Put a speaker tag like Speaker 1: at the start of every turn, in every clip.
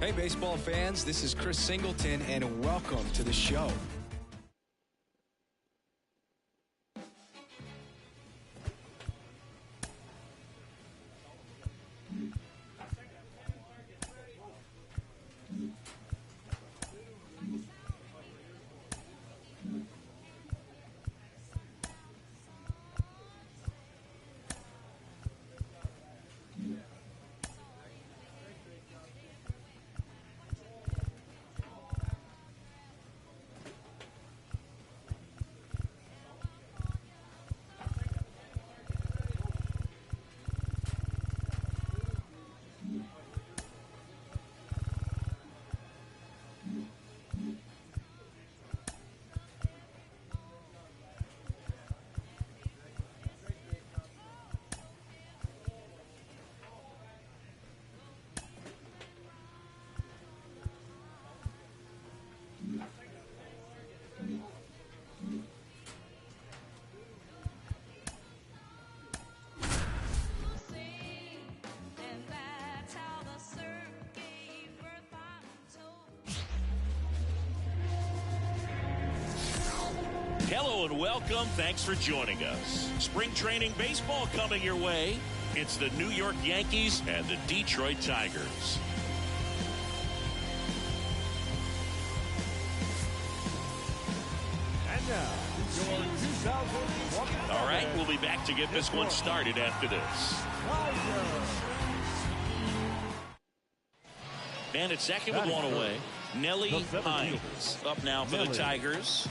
Speaker 1: Hey, baseball fans, this is Chris Singleton, and welcome to the show.
Speaker 2: Hello and welcome. Thanks for joining us. Spring training baseball coming your way. It's the New York Yankees and the Detroit Tigers.
Speaker 3: And now, your 2020.
Speaker 2: All right, we'll be back to get this one started after this. And at second with one away, Nelly Hines up now for the Tigers.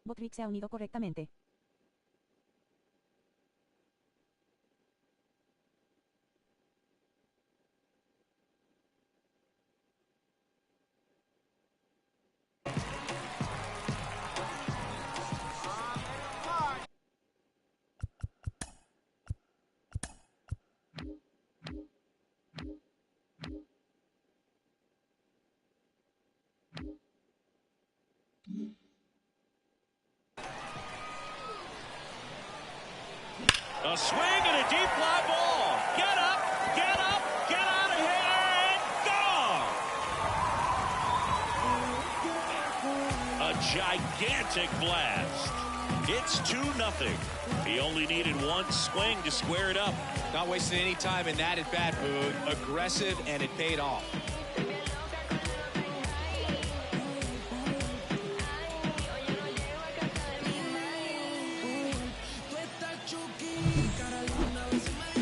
Speaker 4: Botrick se ha unido correctamente.
Speaker 2: A swing and a deep fly ball. Get up, get out of here, and gone. A gigantic blast. It's 2-0. He only needed one swing to square it up.
Speaker 1: Not wasting any time in that at-bat, Boog. Aggressive, and it paid off.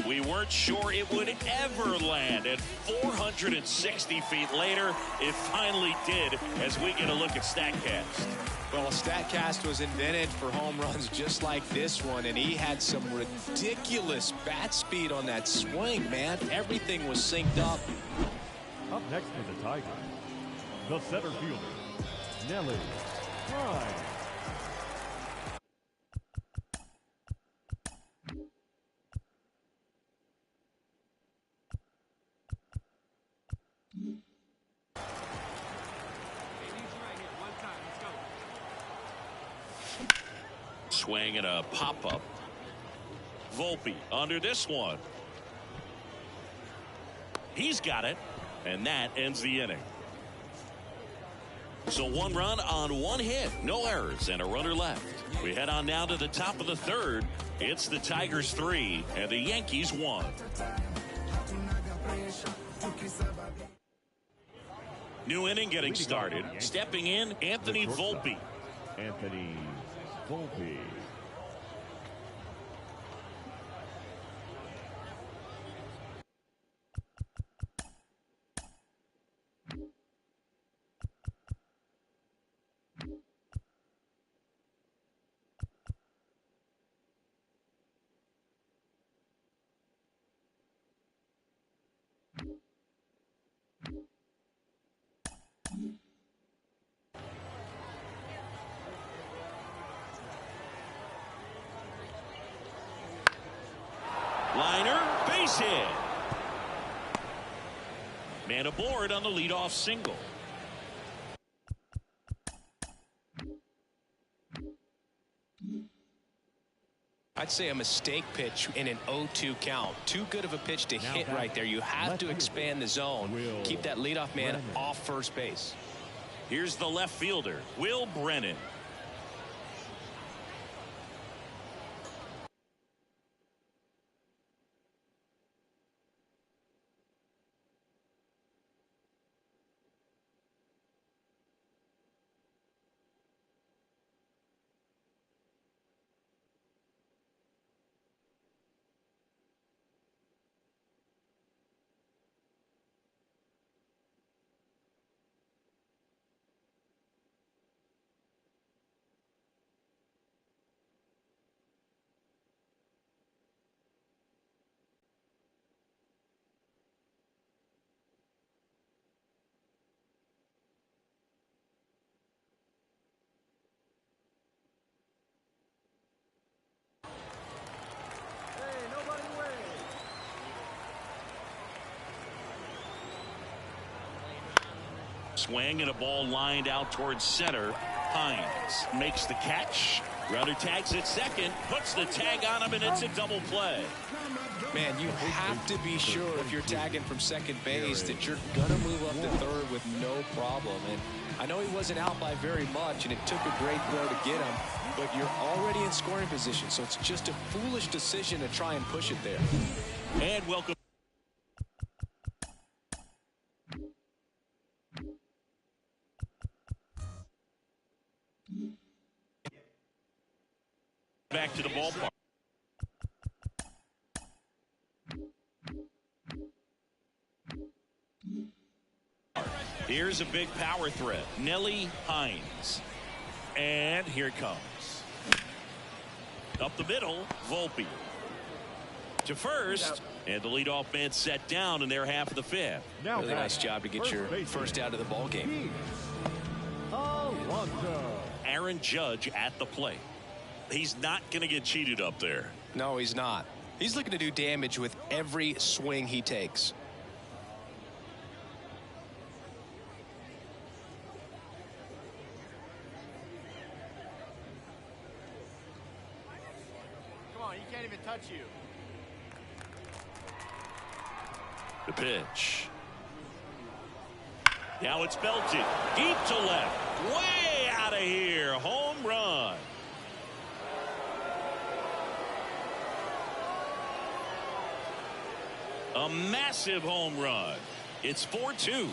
Speaker 2: We weren't sure it would ever land, and 460 feet later, it finally did, as we get a look at StatCast.
Speaker 1: Well, StatCast was invented for home runs just like this one, and he had some ridiculous bat speed on that swing, man. Everything was synced up.
Speaker 3: Up next for the Tigers, the center fielder, Nelly Hines.
Speaker 2: Swing and a pop-up. Volpe under this one. He's got it, and that ends the inning. So one run on one hit, no errors, and a runner left. We head on now to the top of the third. It's the Tigers 3 and the Yankees 1. New inning getting started. Stepping in, Anthony Volpe.
Speaker 3: Anthony Volpe.
Speaker 2: Liner, base hit. Man aboard on the leadoff single.
Speaker 1: I'd say a mistake pitch in an 0-2 count. Too good of a pitch to hit right there. You have to expand the zone. Keep that leadoff man off first base.
Speaker 2: Here's the left fielder, Will Brennan. Swing and a ball lined out towards center. Hines makes the catch. Runner tags at second, puts the tag on him, and it's a double play.
Speaker 1: Man, you have to be sure if you're tagging from second base that you're going to move up to third with no problem. And I know he wasn't out by very much, and it took a great throw to get him, but you're already in scoring position, so it's just a foolish decision to try and push it there.
Speaker 2: And welcome back to the ballpark. Here's a big power threat. Nelly Hines. And here it comes. Up the middle, Volpe. To first. And the leadoff man set down in their half of the fifth.
Speaker 3: Now
Speaker 1: really nice job to get your first out of the ball game.
Speaker 2: Aaron Judge at the plate. He's not going to get cheated up there.
Speaker 1: No, he's not. He's looking to do damage with every swing he takes.
Speaker 4: Come on, he can't even touch you.
Speaker 2: The pitch. Now it's belted. Deep to left. Way out of here. Home run. A massive home run. It's 4-2.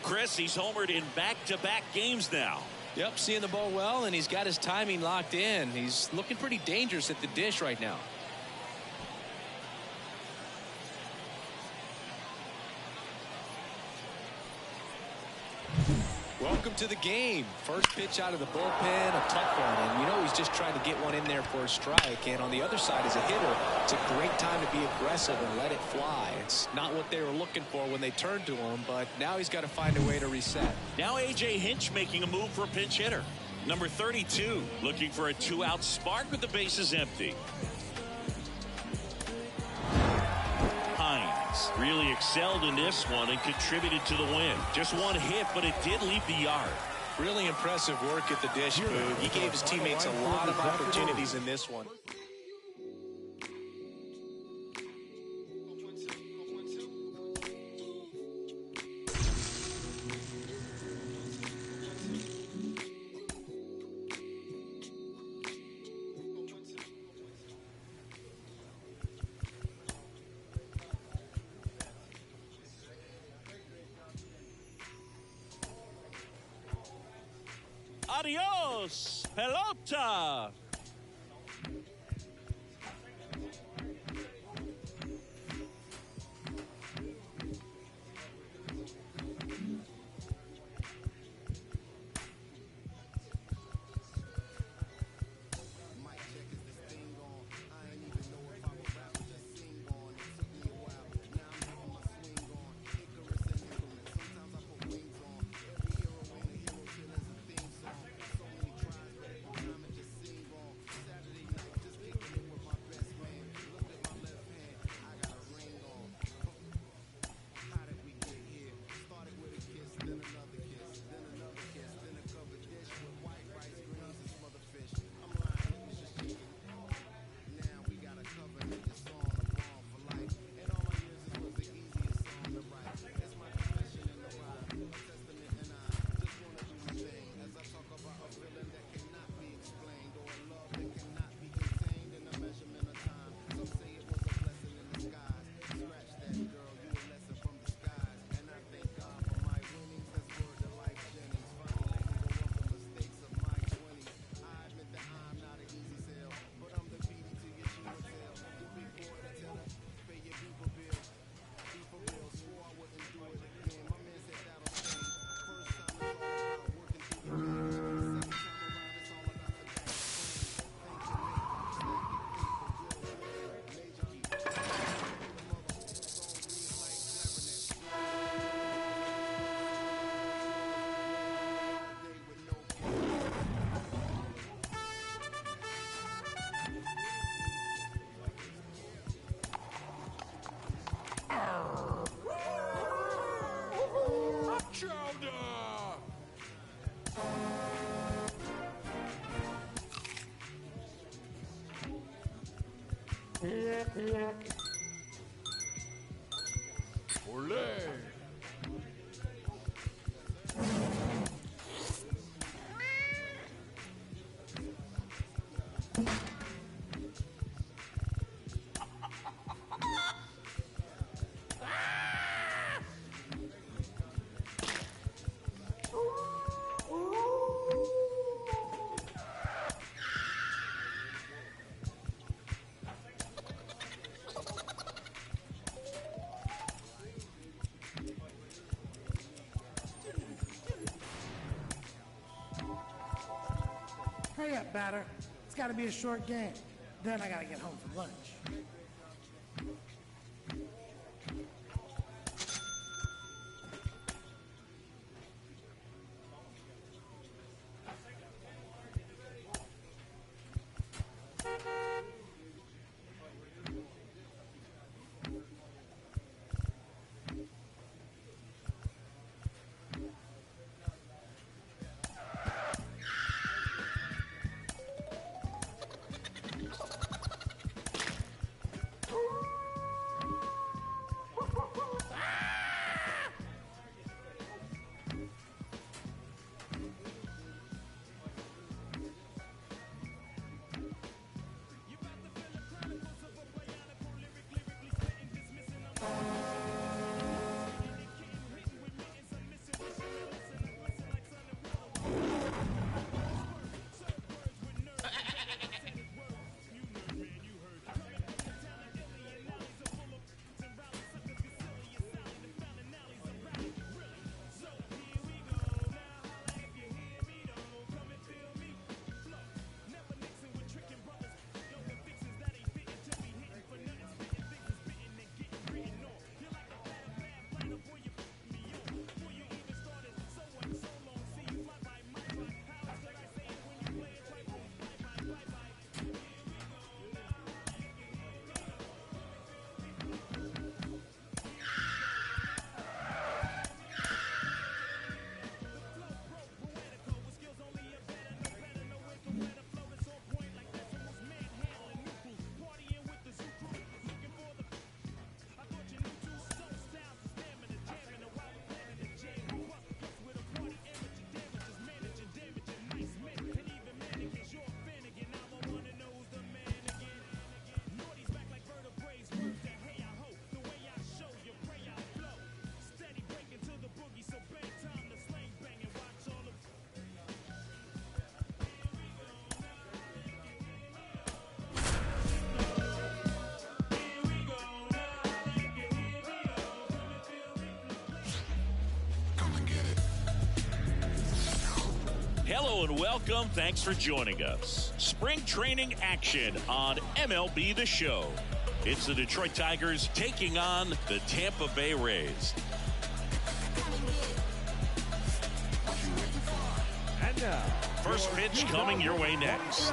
Speaker 2: Chris, he's homered in back-to-back games now.
Speaker 1: Yep, seeing the ball well, and he's got his timing locked in. He's looking pretty dangerous at the dish right now. Welcome to the game. First pitch out of the bullpen, a tough one. And you know he's just trying to get one in there for a strike. And on the other side, as a hitter, it's a great time to be aggressive and let it fly. It's not what they were looking for when they turned to him, but now he's got to find a way to reset.
Speaker 2: Now A.J. Hinch making a move for a pinch hitter. Number 32, looking for a two-out spark with the bases empty. Hines really excelled in this one and contributed to the win. Just one hit, but it did leave the yard.
Speaker 1: Really impressive work at the dish, Boog. He gave his teammates a lot of opportunities in this one.
Speaker 2: Adios, pelota.
Speaker 5: Hurry up, batter. It's got to be a short game. Then I got to get home for lunch.
Speaker 2: Hello and welcome. Thanks for joining us. Spring training action on MLB The Show. It's the Detroit Tigers taking on the Tampa Bay Rays.
Speaker 3: And now,
Speaker 2: First pitch coming your way next.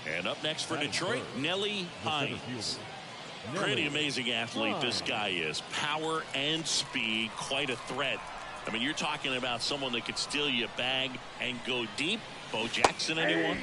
Speaker 2: And up next for Detroit, Nelly Hines. Pretty amazing athlete this guy is. Power and speed, quite a threat. I mean, you're talking about someone that could steal you a bag and go deep. Bo Jackson, anyone?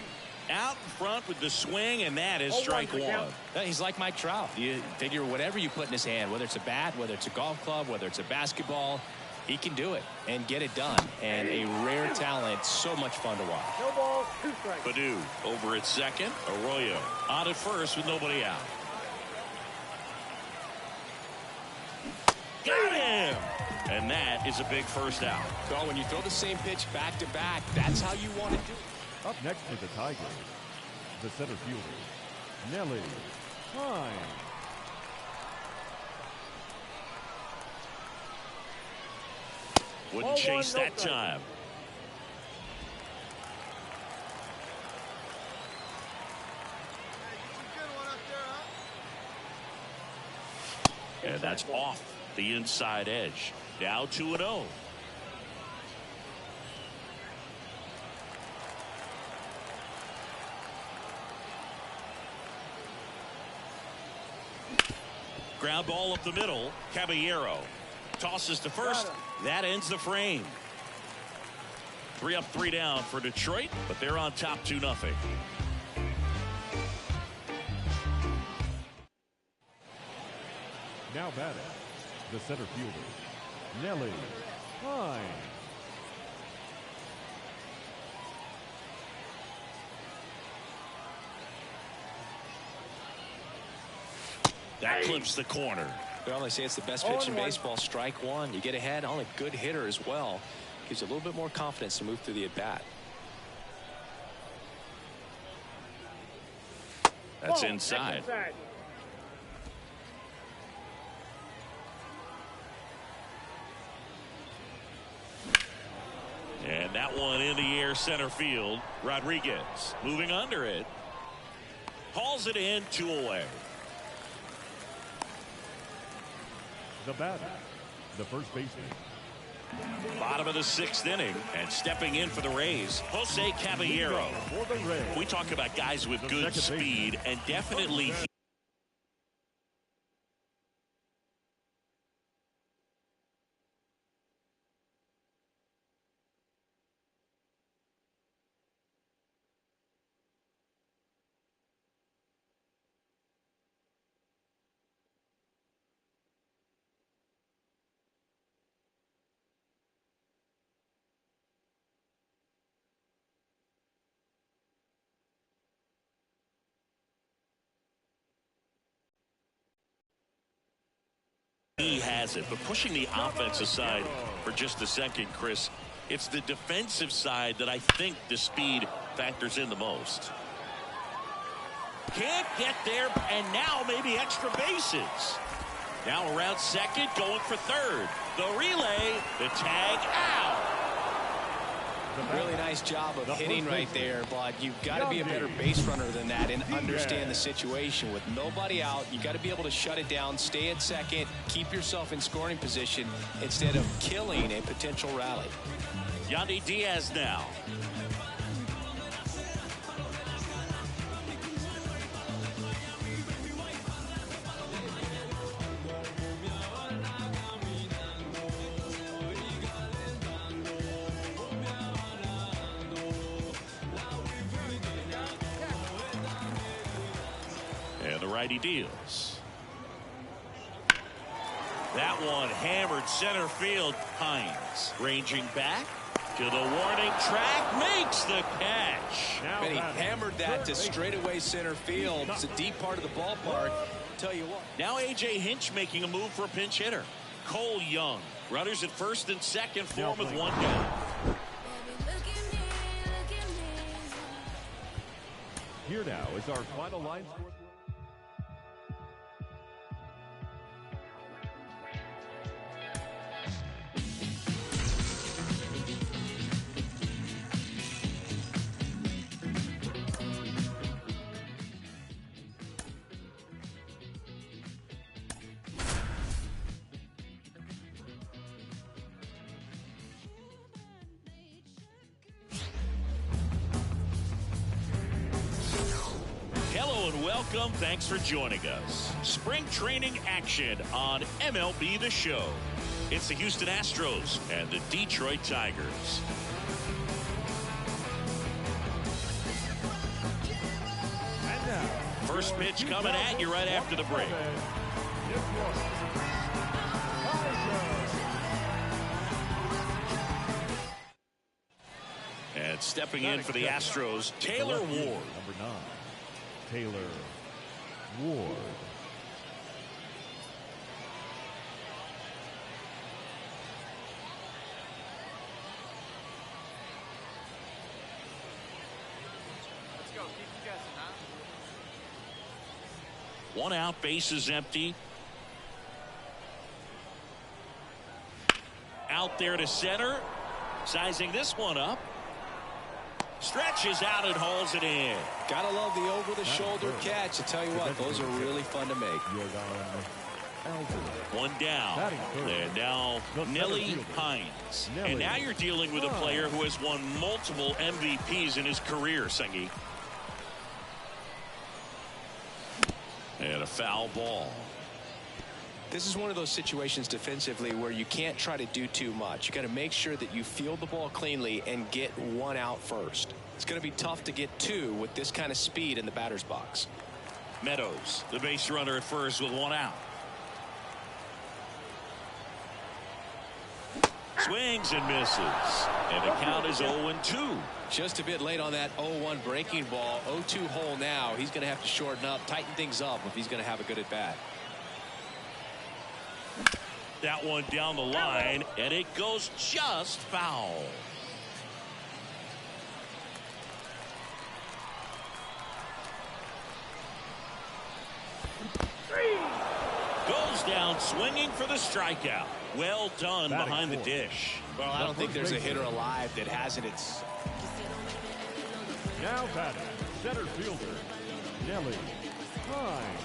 Speaker 2: Out in front with the swing, and that is strike one.
Speaker 1: He's like Mike Trout. You figure whatever you put in his hand, whether it's a bat, whether it's a golf club, whether it's a basketball, he can do it and get it done. And a rare talent, so much fun to watch.
Speaker 4: No balls, 2 strikes.
Speaker 2: Baду over at second. Arroyo on at first with nobody out. Got him! And that is a big first out.
Speaker 1: So when you throw the same pitch back to back, that's how you want to do it.
Speaker 3: Up next for the Tigers, the center fielder, Nelly Hines.
Speaker 2: Wouldn't chase that time. And that's off the inside edge. Now 2-0. Ground ball up the middle. Caballero tosses to first. That ends the frame. 3 up, 3 down for Detroit, but they're on top 2-0.
Speaker 3: Now batting, the center fielder, Nelly Hines.
Speaker 2: That clips the corner.
Speaker 1: Well, they say it's the best pitch in baseball. Strike one. You get ahead on a good hitter as well. Gives you a little bit more confidence to move through the at-bat.
Speaker 2: That's inside. And that one in the air center field. Rodriguez moving under it. Hauls it in, 2 away.
Speaker 3: The batter, the first baseman.
Speaker 2: Bottom of the 6th inning, and stepping in for the Rays, Jose Caballero.
Speaker 3: For the Rays,
Speaker 2: We talk about guys with
Speaker 3: the
Speaker 2: good
Speaker 3: second
Speaker 2: speed,
Speaker 3: baseman.
Speaker 2: and definitely he has it. But pushing the offense aside for just a second, Chris, it's the defensive side that I think the speed factors in the most. Can't get there, and now maybe extra bases. Now around second, going for third. The relay, the tag out.
Speaker 1: Really nice job of hitting right there, but you've got to be a better base runner than that and understand the situation. With nobody out, you got to be able to shut it down, stay at second, keep yourself in scoring position instead of killing a potential rally.
Speaker 2: Yandy Diaz now. And the righty deals. That one hammered center field. Hines ranging back to the warning track, makes the catch.
Speaker 1: And he hammered that to straightaway center field. It's a deep part of the ballpark. Tell you what.
Speaker 2: Now A.J. Hinch making a move for a pinch hitter. Cole Young. Runners at first and second for him with 1 down.
Speaker 3: Here now is our final line score.
Speaker 2: and welcome. Thanks for joining us. Spring training action on MLB The Show. It's the Houston Astros and the Detroit Tigers.
Speaker 3: And now,
Speaker 2: First pitch coming at you right after the break. And stepping in for the Astros, Taylor Ward.
Speaker 3: Number 9, Taylor Ward.
Speaker 4: Let's go. Keep guessing, huh?
Speaker 2: One out, bases empty. Out there to center. Sizing this one up. Stretches out and hauls it in.
Speaker 1: Gotta love the over-the-shoulder catch. I tell you what, those are really fun to make.
Speaker 2: One down. And now Nelly Hines. And now you're dealing with a player who has won multiple MVPs in his career, Sengi. And a foul ball.
Speaker 1: This is one of those situations defensively where you can't try to do too much. You got to make sure that you field the ball cleanly and get one out first. It's going to be tough to get two with this kind of speed in the batter's box.
Speaker 2: Meadows, the base runner at first with one out. Swings and misses. And the count is 0-2.
Speaker 1: Just a bit late on that 0-1 breaking ball. 0-2 hole now. He's going to have to shorten up, tighten things up if he's going to have a good at bat.
Speaker 2: That one down the line, and it goes just foul. Goes down swinging for the strikeout. Well done behind the dish.
Speaker 1: Well, I don't think there's a hitter alive that hasn't. It's
Speaker 3: Now batting, center fielder, Nelly Hines.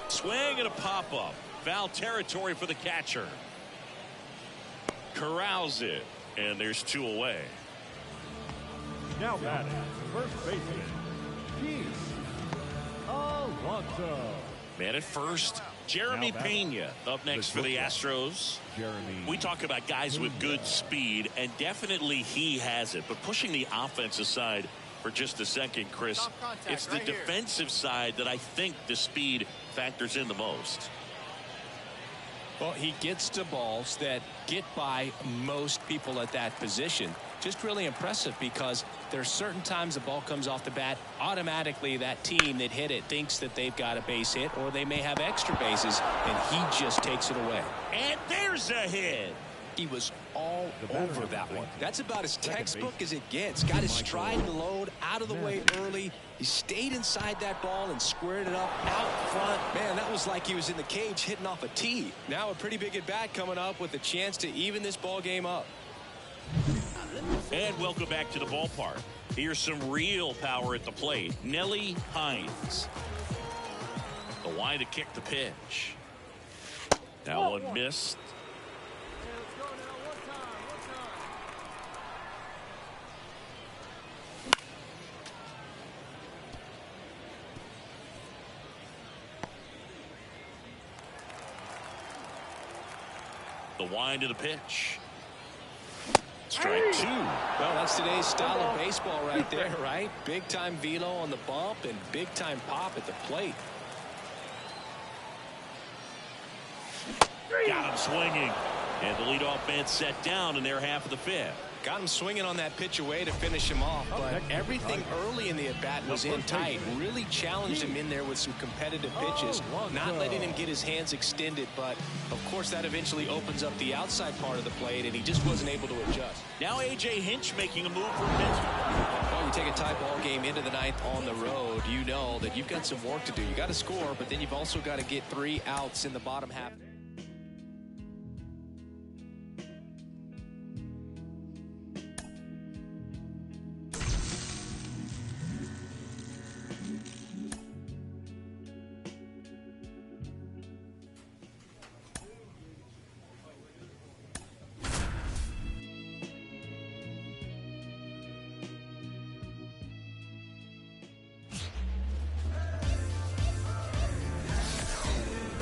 Speaker 2: Swing and a pop-up. Foul territory for the catcher. Corrals it, and there's two away.
Speaker 3: Now batting, first baseman, Keith Alonso.
Speaker 2: Man at first, Jeremy Pena up next for the Astros. We talk about guys with good speed, and definitely he has it. But pushing the offensive side for just a second, Chris, it's the defensive side that I think the speed factors in the most.
Speaker 1: Well, he gets to balls that get by most people at that position. Just really impressive because there's certain times the ball comes off the bat, automatically that team that hit it thinks that they've got a base hit, or they may have extra bases, and he just takes it away.
Speaker 2: And there's a hit.
Speaker 1: He was all over that one. That's about as textbook as it gets. Got his stride and load out of the way early. He stayed inside that ball and squared it up out front. Man, that was like he was in the cage hitting off a tee. Now a pretty big at bat coming up with a chance to even this ball game up.
Speaker 2: And welcome back to the ballpark. Here's some real power at the plate. Nelly Hines. The line to kick the pitch. That one missed. The wind of the pitch. Strike two.
Speaker 1: Well, that's today's style of baseball right there, right? Big time velo on the bump and big time pop at the plate.
Speaker 2: Got him swinging. And the leadoff man set down in their half of the fifth.
Speaker 1: Got him swinging on that pitch away to finish him off, but everything early in the at-bat was in tight. Really challenged him in there with some competitive pitches, not letting him get his hands extended, but of course that eventually opens up the outside part of the plate, and he just wasn't able to adjust.
Speaker 2: Now A.J. Hinch making a move for Pittsburgh.
Speaker 1: Well, you take a tie ball game into the ninth on the road, you know that you've got some work to do. You got to score, but then you've also got to get 3 outs in the bottom half.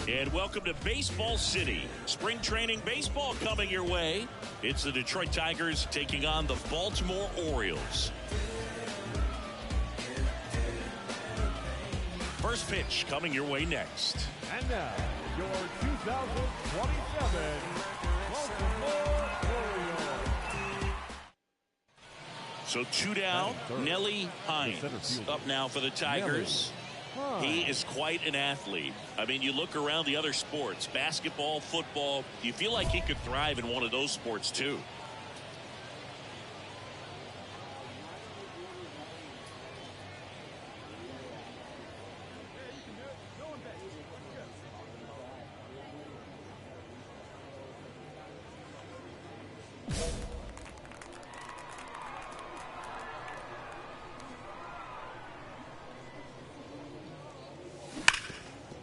Speaker 2: And welcome to Baseball City. Spring training baseball coming your way. It's the Detroit Tigers taking on the Baltimore Orioles. First pitch coming your way next.
Speaker 3: And now, your 2027 Baltimore Orioles.
Speaker 2: So 2 down, Nelly Hines up now for the Tigers. He is quite an athlete. I mean, you look around the other sports, basketball, football, you feel like he could thrive in one of those sports too.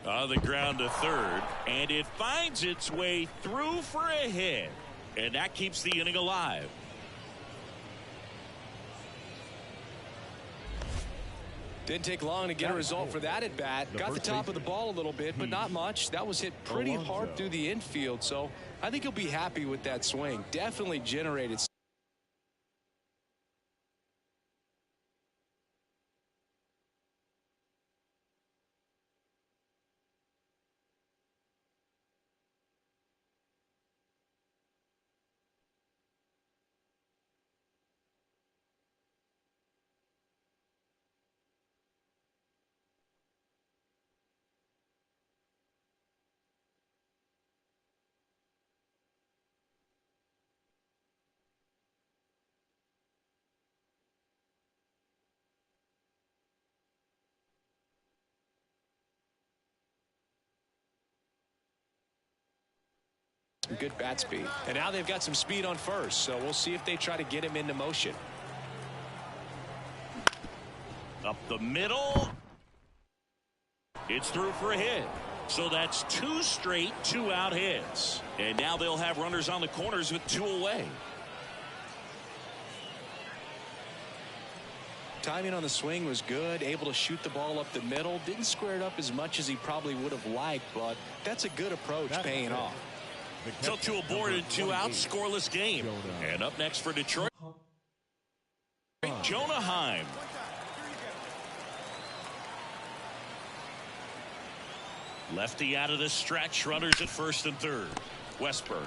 Speaker 2: On the ground to third, and it finds its way through for a hit, and that keeps the inning alive.
Speaker 1: Didn't take long to get a result for that at bat. Got the top of the ball a little bit, but not much. That was hit pretty hard through the infield, so I think he'll be happy with that swing. Definitely generated. Good bat speed. And now they've got some speed on first, so we'll see if they try to get him into motion.
Speaker 2: Up the middle. It's through for a hit. So that's 2 straight 2-out hits. And now they'll have runners on the corners with 2 away.
Speaker 1: Timing on the swing was good, able to shoot the ball up the middle. Didn't square it up as much as he probably would have liked, but that's a good approach, paying off.
Speaker 2: So 2 aboard and 2 out, scoreless game. And up next for Detroit, Jonah Heim. Lefty out of the stretch, runners at first and third. Westberg.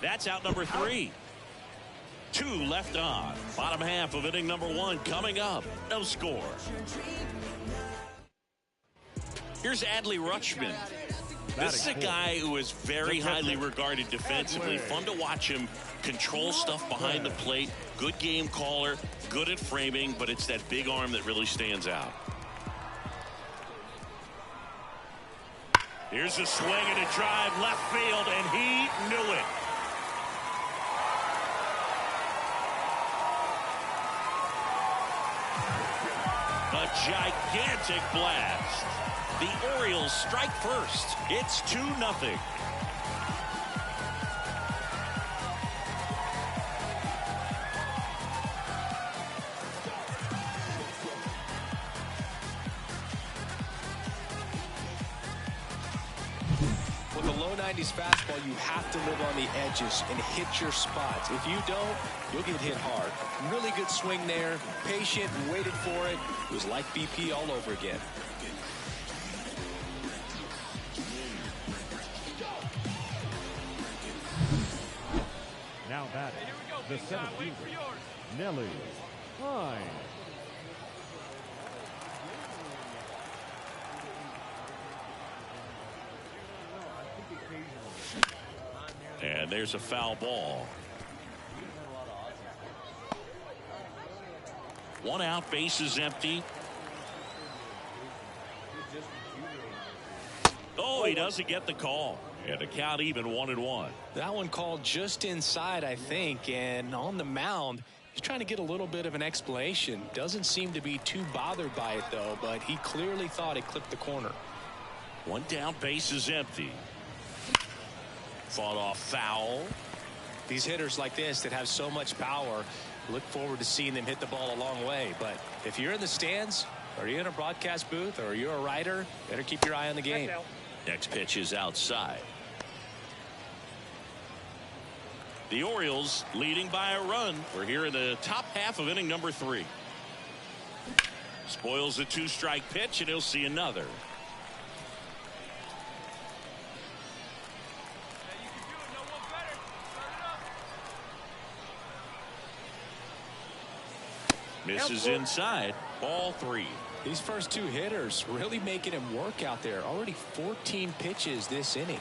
Speaker 2: That's out number 3. 2 left on. Bottom half of inning number 1 coming up. No score. Here's Adley Rutschman. This is a guy who is very highly regarded defensively. Fun to watch him control stuff behind the plate. Good game caller, good at framing, but it's that big arm that really stands out. Here's a swing and a drive left field, and he knew it. A gigantic blast. The Orioles strike first. It's 2-0.
Speaker 1: With a low 90s fastball, you have to live on the edges and hit your spots. If you don't, you'll get hit hard. Really good swing there. Patient, waited for it. It was like BP all over again.
Speaker 3: Now batting, the center fielder, Nelly Hines.
Speaker 2: And there's a foul ball. 1 out, bases empty. Oh, he doesn't get the call. And the count even 1-1.
Speaker 1: That one called just inside, I think, and on the mound, he's trying to get a little bit of an explanation. Doesn't seem to be too bothered by it, though, but he clearly thought it clipped the corner.
Speaker 2: 1 down, bases empty. Fought off foul.
Speaker 1: These hitters like this that have so much power, look forward to seeing them hit the ball a long way. But if you're in the stands, or you're in a broadcast booth, or you're a writer, better keep your eye on the game.
Speaker 2: Next pitch is outside. The Orioles leading by a run. We're here in the top half of inning number 3. Spoils a 2-strike pitch, and he'll see another. Misses inside. Ball 3.
Speaker 1: These first 2 hitters really making him work out there. Already 14 pitches this inning.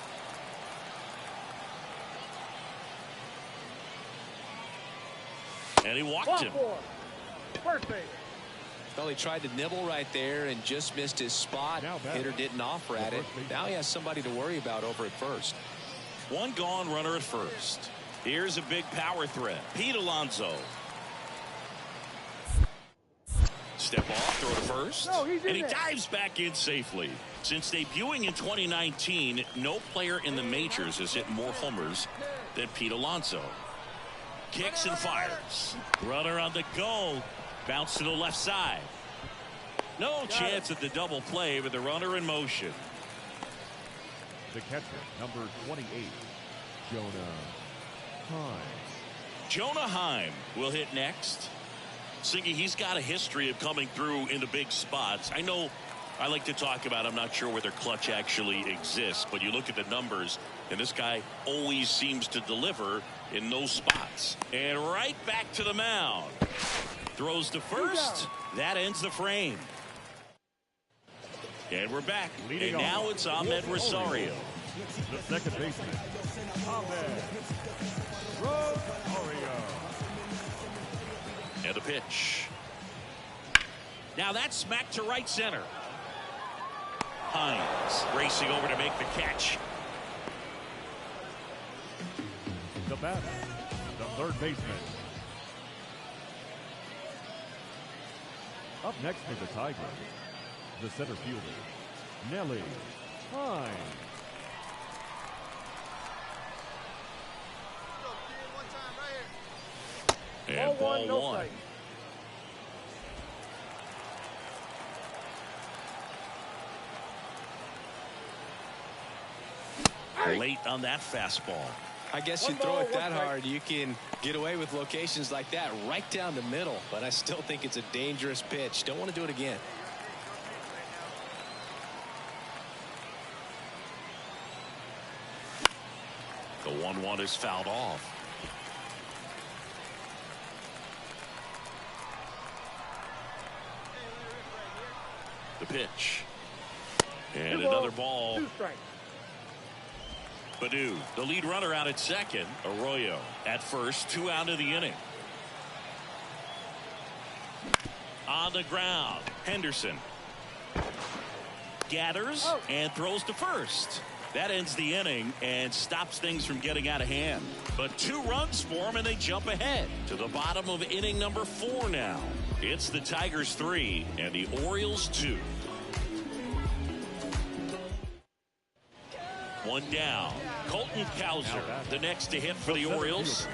Speaker 2: And he walked him.
Speaker 3: First base.
Speaker 1: Well, he tried to nibble right there and just missed his spot. Hitter didn't offer at it. Now he has somebody to worry about over at first.
Speaker 2: 1 gone, runner at first. Here's a big power threat. Pete Alonso. Step off, throw to first. And he dives back in safely. Since debuting in 2019, no player in the majors has hit more homers than Pete Alonso. Kicks and fires. Runner on the go. Bounce to the left side. No chance at the double play with the runner in motion.
Speaker 3: The catcher, number 28, Jonah Heim.
Speaker 2: Jonah Heim will hit next. Singy, he's got a history of coming through in the big spots. I know I like to talk about, I'm not sure whether clutch actually exists, but you look at the numbers, and this guy always seems to deliver in those spots. And right back to the mound. Throws to first. That ends the frame. And we're back. And now it's Ahmed Rosario.
Speaker 3: The second baseman, Ahmed Rosario.
Speaker 2: And the pitch. Now that's smacked to right center. Hines racing over to make the catch.
Speaker 3: The batter, the third baseman. Up next for the Tigers, the center fielder, Nelly Hines.
Speaker 2: And ball 1. Late on that fastball.
Speaker 1: I guess you throw it that hard, you can get away with locations like that right down the middle. But I still think it's a dangerous pitch. Don't want to do it again.
Speaker 2: The 1-1 is fouled off. The pitch. And another ball.
Speaker 3: 2 strikes.
Speaker 2: Badu, the lead runner out at second. Arroyo at first, 2 out of the inning. On the ground, Henderson gathers and throws to first. That ends the inning and stops things from getting out of hand. But 2 runs for them, and they jump ahead to the bottom of inning number 4 now. It's the Tigers 3 and the Orioles 2. 1 down. Colton Cowser, the next to hit for the Orioles.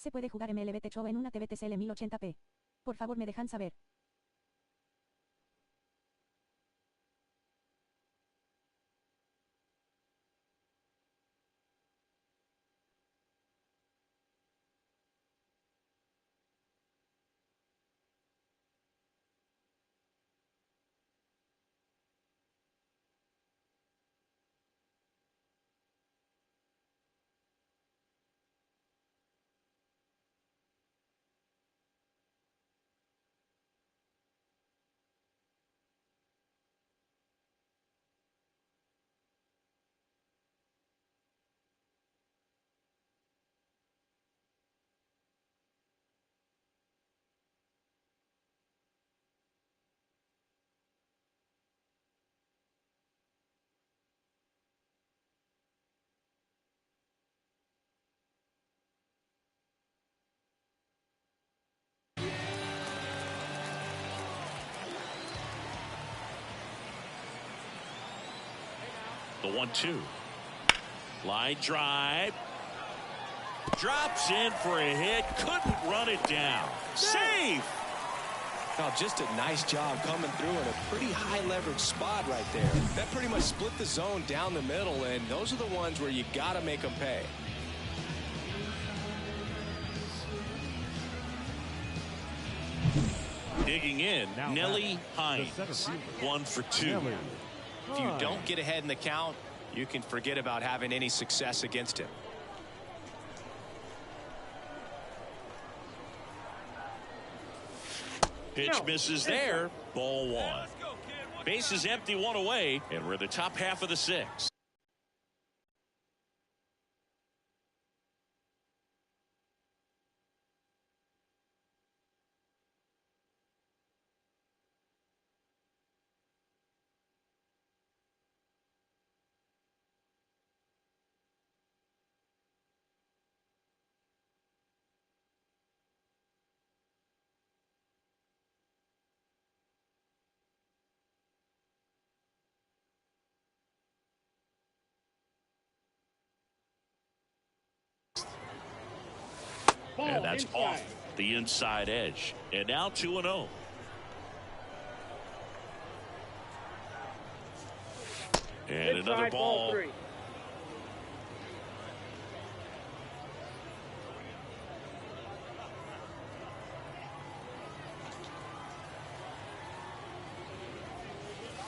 Speaker 6: Se puede jugar MLB The Show en una TV TCL 1080p. Por favor, me dejan saber.
Speaker 2: The 1-2. Line drive. Drops in for a hit. Couldn't run it down. Safe.
Speaker 1: Oh, just a nice job coming through in a pretty high leverage spot right there. That pretty much split the zone down the middle, and those are the ones where you got to make them pay.
Speaker 2: Digging in,
Speaker 3: Now
Speaker 2: Nelly Hines. 1 for 2.
Speaker 3: Nelly
Speaker 1: If you don't get ahead in the count, you can forget about having any success against him.
Speaker 2: Pitch misses there. Ball 1. Base is empty, 1 away, and we're in the top half of the 6th. And that's off the inside edge. And now 2-0. And another ball.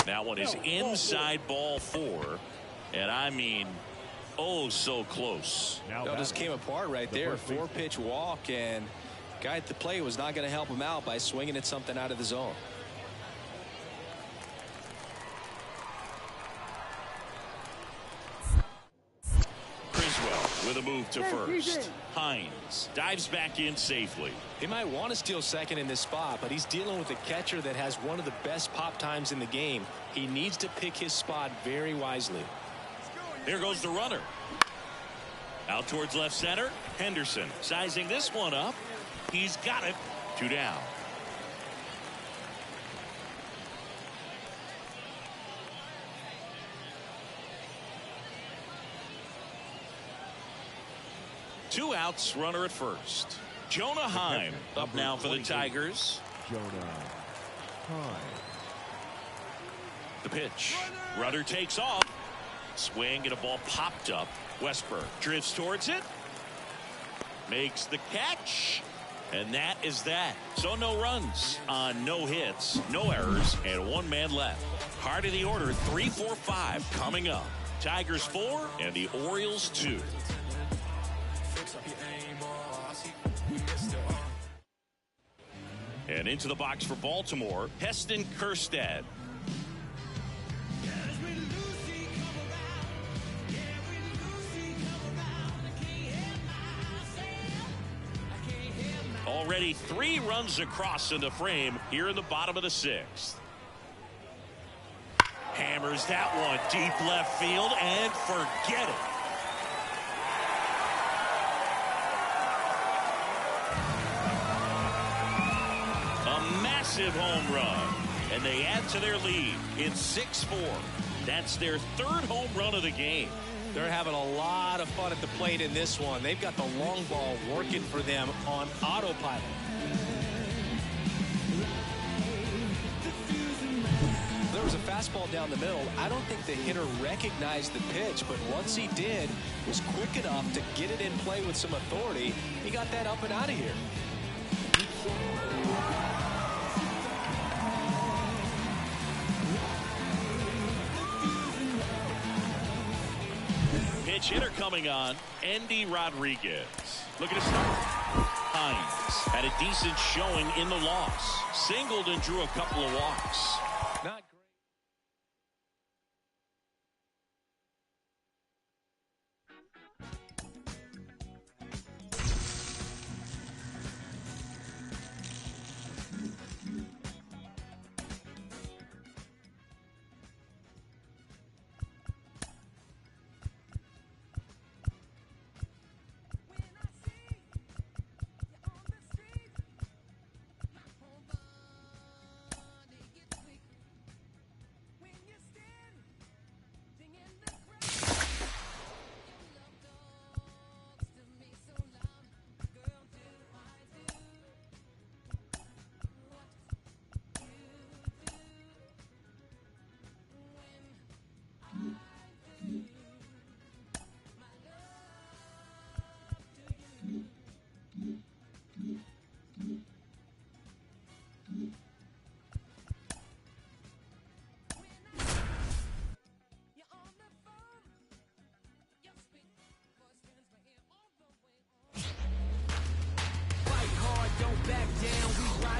Speaker 2: That one is inside ball 4. And I mean, oh, so close.
Speaker 1: It just came apart right there. 4-pitch walk, and guy at the plate was not going to help him out by swinging at something out of the zone.
Speaker 2: Criswell with a move to first. Hines dives back in safely.
Speaker 1: He might want to steal second in this spot, but he's dealing with a catcher that has one of the best pop times in the game. He needs to pick his spot very wisely.
Speaker 2: There goes the runner. Out towards left center. Henderson sizing this one up. He's got it. 2 down. Two outs, runner at first. Jonah Heim up now for the Tigers.
Speaker 3: Jonah Heim.
Speaker 2: The pitch. Runner takes off. Swing and a ball popped up. Westberg drifts towards it. Makes the catch. And that is that. So no runs on no hits, no errors, and 1 man left. Heart of the order, 3-4-5 coming up. Tigers 4 and the Orioles 2. And into the box for Baltimore, Heston Kjerstad. Already 3 runs across in the frame here in the bottom of the 6th. Hammers that one deep left field and forget it. A massive home run, and they add to their lead. It's 6-4. That's their 3rd home run of the game.
Speaker 1: They're having a lot of fun at the plate in this one. They've got the long ball working for them on autopilot. There was a fastball down the middle. I don't think the hitter recognized the pitch, but once he did, was quick enough to get it in play with some authority. He got that up and out of here.
Speaker 2: Pitch hitter coming on, Andy Rodriguez. Look at his start. Hines had a decent showing in the loss. Singled and drew a couple of walks.
Speaker 1: Not great.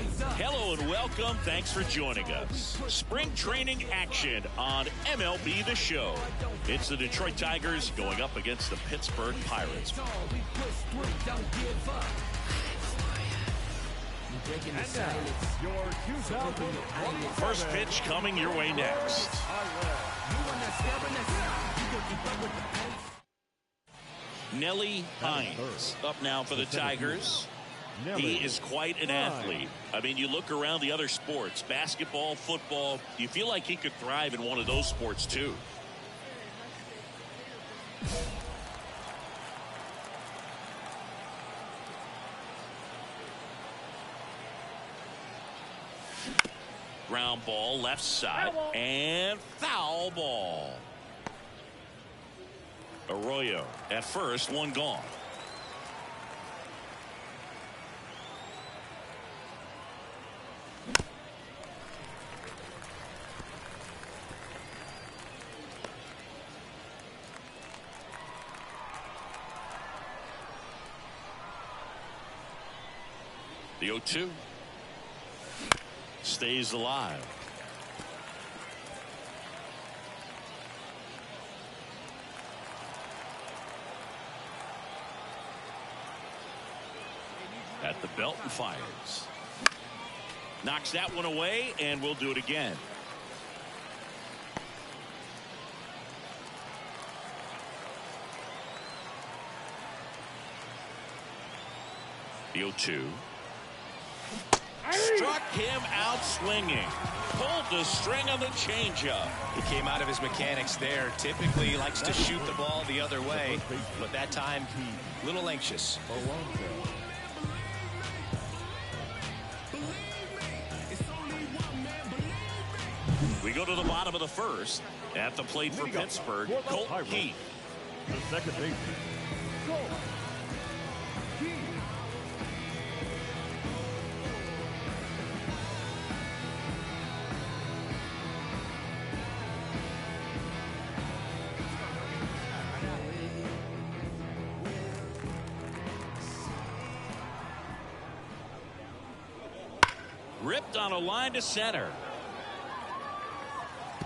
Speaker 2: Hello and welcome. Thanks for joining us. Spring training action on MLB The Show. It's the Detroit Tigers going up against the Pittsburgh Pirates.
Speaker 3: And now, your 2020
Speaker 2: First pitch coming your way next. Nelly Hines up now for the Tigers. He is quite an athlete. I mean, you look around the other sports, basketball, football, you feel like he could thrive in one of those sports too. Ground ball left side and foul ball. Arroyo at first, one gone. The 0-2 stays alive. At the belt and fires. Knocks that one away, and we'll do it again. The 0-2. Struck him out swinging. Pulled the string on the changeup.
Speaker 1: He came out of his mechanics there. Typically he likes to shoot the ball the other way, but that time a little anxious.
Speaker 2: We go to the bottom of the first. At the plate for Pittsburgh, Colt Heath.
Speaker 3: The second baseman, Colt Heath.
Speaker 2: Ripped on a line to center.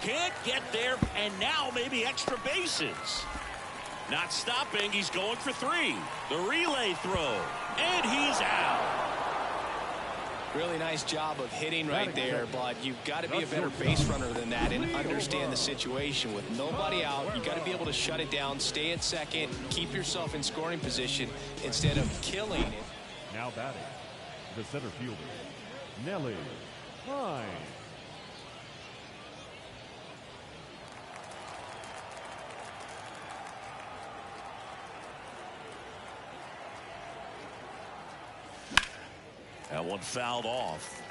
Speaker 2: Can't get there, and now maybe extra bases. Not stopping, he's going for three. The relay throw, and he's out.
Speaker 1: Really nice job of hitting right there, but you've got to be a better base runner than that and understand the situation. With nobody out, you've got to be able to shut it down, stay at second, keep yourself in scoring position instead of killing it.
Speaker 3: Now batting, the center fielder, Nelly Hines.
Speaker 2: That one fouled off.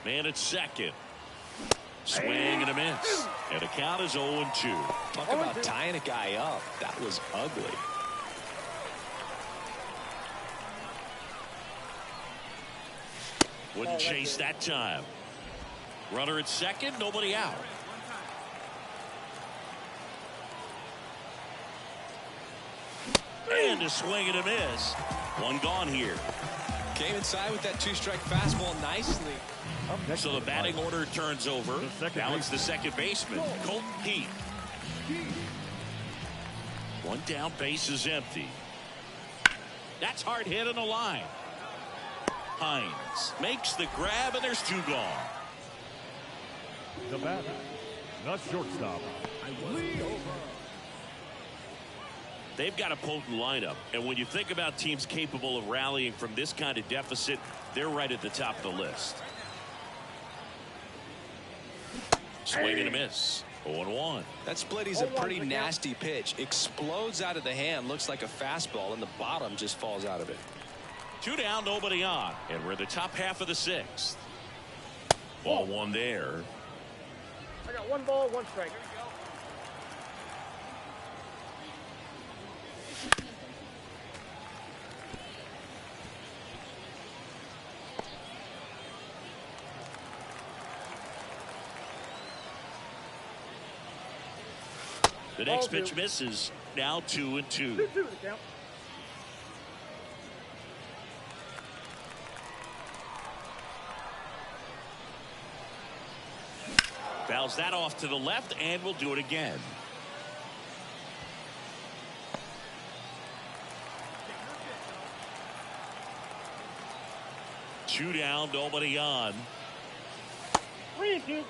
Speaker 2: Man at second. Swing and a miss. And the count is 0-2.
Speaker 1: Talk about tying a guy up. That was ugly.
Speaker 2: Wouldn't chase that time. Runner at second, nobody out. And a swing and a miss. One gone here.
Speaker 1: Came inside with that two-strike fastball nicely.
Speaker 2: So the batting order turns over. Now it's the second baseman, Colt Heath. One down, base is empty. That's hard hit on the line. Hines makes the grab, and there's two gone.
Speaker 3: The batter, the shortstop,
Speaker 2: They've got a potent lineup, and when you think about teams capable of rallying from this kind of deficit, they're right at the top of the list. Swing and a miss. 0-1.
Speaker 1: That splitty's a pretty nasty pitch. Explodes out of the hand, looks like a fastball, and the bottom just falls out of it.
Speaker 2: Two down, nobody on, and we're in the top half of the sixth. Ball one there.
Speaker 7: I got one ball, one strike.
Speaker 2: The next pitch misses. Now 2-2.
Speaker 7: 2-2 to count.
Speaker 2: Fouls that off to the left, and will do it again. Two down, nobody on.
Speaker 7: 3-2.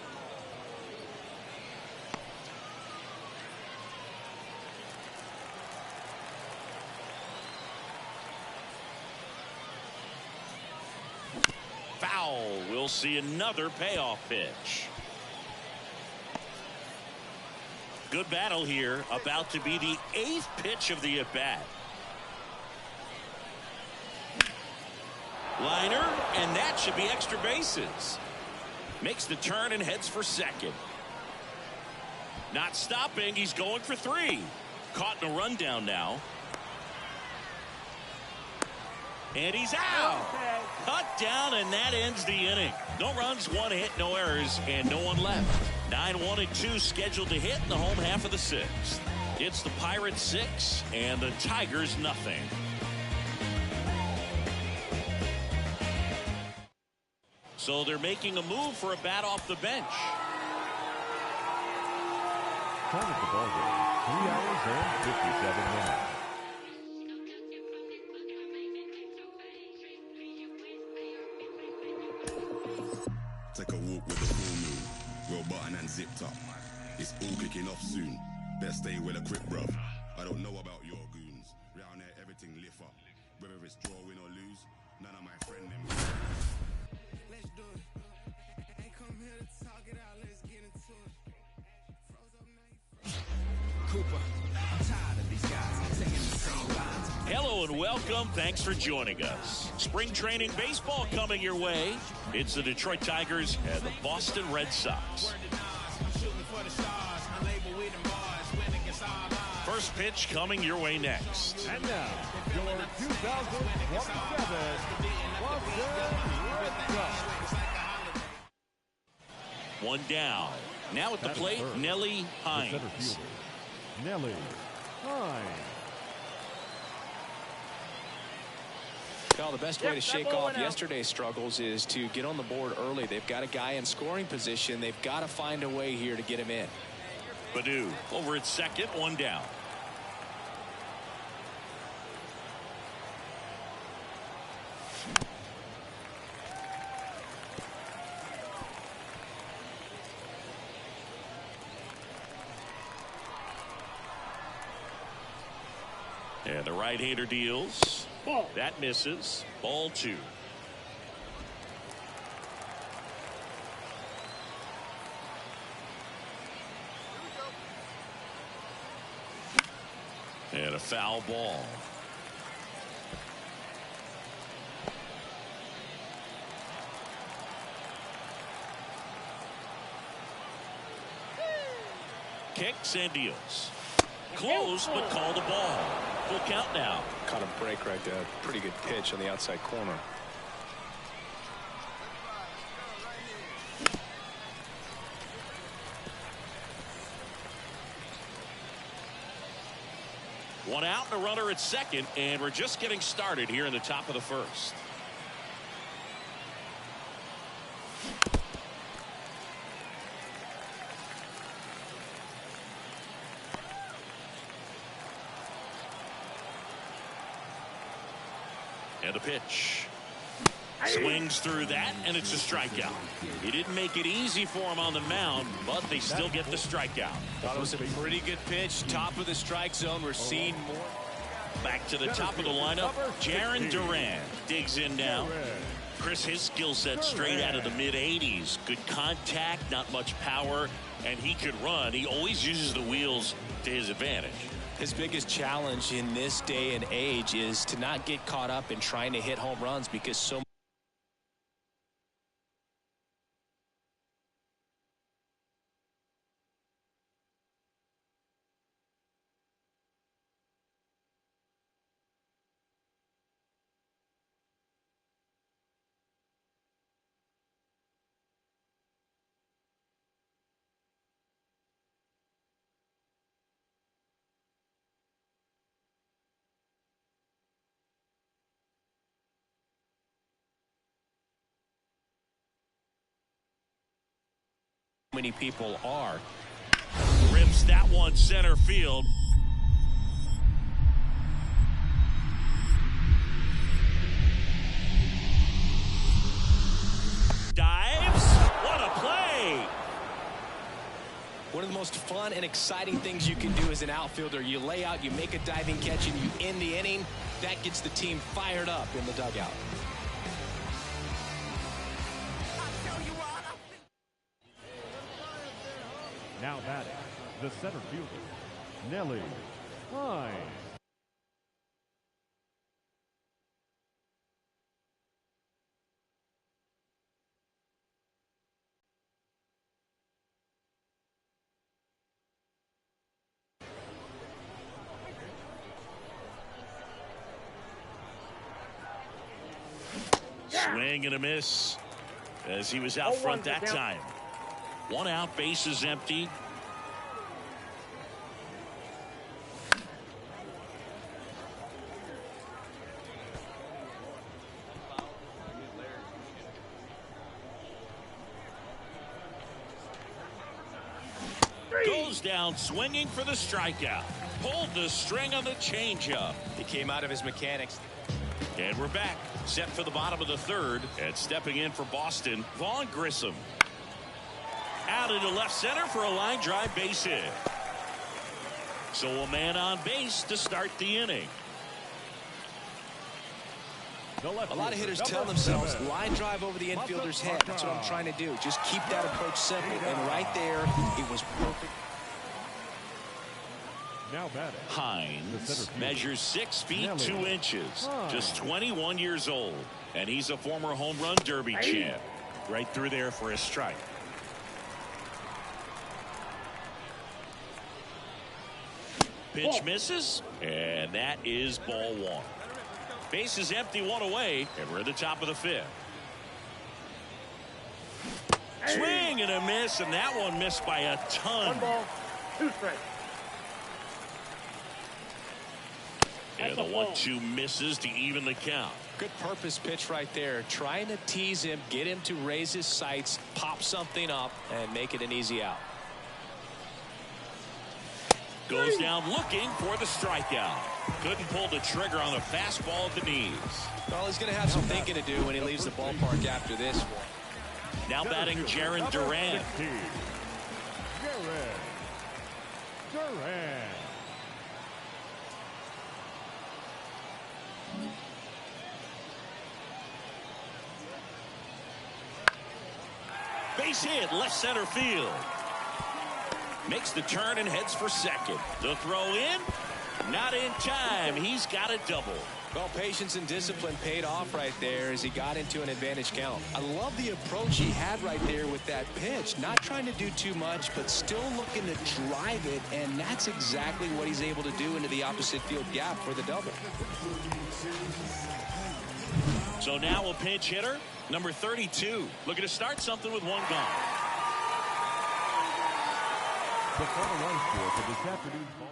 Speaker 2: Foul. We'll see another payoff pitch. Good battle here. About to be the 8th pitch of the at-bat. Liner, and that should be extra bases. Makes the turn and heads for second. Not stopping. He's going for 3. Caught in a rundown now. And he's out. Cut down, and that ends the inning. No runs, 1 hit, no errors, and no one left. 9-1-2 scheduled to hit in the home half of the 6th. It's the Pirates 6 and the Tigers nothing. So they're making a move for a bat off the bench.
Speaker 3: Time at the ball game, 3 hours and 57 minutes.
Speaker 8: Take a walk with the full moon, well button and zipped up. It's all kicking off soon. Better stay well equipped, bruv. I don't know about your goons. Round there, everything lift up. Whether it's draw, win or lose, none of my friend them.
Speaker 9: Let's do it. Ain't come here to talk it out. Let's get into it. Froze up night. Cooper, I'm tired of these guys taking the same lines.
Speaker 2: Hello and welcome. Thanks for joining us. Spring training baseball coming your way. It's the Detroit Tigers and the Boston Red Sox. First pitch coming your way next.
Speaker 3: And now, your 2027 Boston Red Sox.
Speaker 2: One down. Now at the plate, Nelly Hines.
Speaker 3: The center fielder, Nelly Hines.
Speaker 1: Well, the best way to shake off yesterday's struggles is to get on the board early. They've got a guy in scoring position. They've got to find a way here to get him in.
Speaker 2: Badu over at second, one down. And the right-hander deals. That misses. Ball 2. And a foul ball. Kicks and deals. Close, but called a ball. Full count now.
Speaker 1: Caught a break right there. Pretty good pitch on the outside corner.
Speaker 2: One out and a runner at second, and we're just getting started here in the top of the first. And the pitch. Swings through that, and it's a strikeout. He didn't make it easy for him on the mound, but they still get the strikeout.
Speaker 1: Thought it was a pretty good pitch. Top of the strike zone. We're seeing more.
Speaker 2: Back to the top of the lineup. Jarren Duran digs in now. Chris, his skill set straight out of the mid-80s. Good contact, not much power, and he could run. He always uses the wheels to his advantage.
Speaker 1: His biggest challenge in this day and age is to not get caught up in trying to hit home runs because so many people are.
Speaker 2: Rips that one center field. Dives. What a play.
Speaker 1: One of the most fun and exciting things you can do as an outfielder. You lay out, you make a diving catch, and you end the inning. That gets the team fired up in the dugout.
Speaker 3: Now batting, the center fielder, Nelly Hines.
Speaker 2: Swing and a miss as he was out front that time. 1 out, bases empty. Goes down swinging for the strikeout. Pulled the string on the changeup.
Speaker 1: He came out of his mechanics.
Speaker 2: And we're back. Set for the bottom of the third. And stepping in for Boston, Vaughn Grissom. Out into left center for a line drive base hit. So a man on base to start the inning.
Speaker 1: A lot of hitters tell themselves, line drive over the infielder's head. That's what I'm trying to do. Just keep that approach simple. And right there, it was perfect.
Speaker 3: Now batting,
Speaker 2: Hines measures 6 feet 2 inches. Just 21 years old. And he's a former home run derby champ. Right through there for a strike. Pitch misses. And that is ball 1. Base is empty, 1 away, and we're at the top of the 5th. Swing and a miss, and that one missed by a ton.
Speaker 7: 1 ball, 2 strikes.
Speaker 2: And the 1-2 misses to even the count.
Speaker 1: Good purpose pitch right there. Trying to tease him, get him to raise his sights, pop something up, and make it an easy out.
Speaker 2: Goes down looking for the strikeout. Couldn't pull the trigger on a fastball at the knees.
Speaker 1: Well, he's going to have some thinking to do when he leaves the ballpark after this one.
Speaker 2: Now batting Jaron Duran. Base hit, left center field. Makes the turn and heads for second. The throw in, not in time. He's got a double.
Speaker 1: Well, patience and discipline paid off right there as he got into an advantage count. I love the approach he had right there with that pitch. Not trying to do too much, but still looking to drive it, and that's exactly what he's able to do into the opposite field gap for the double.
Speaker 2: So now a pinch hitter, number 32. Looking to start something with 1 gone.
Speaker 3: The final line score for this afternoon's ball.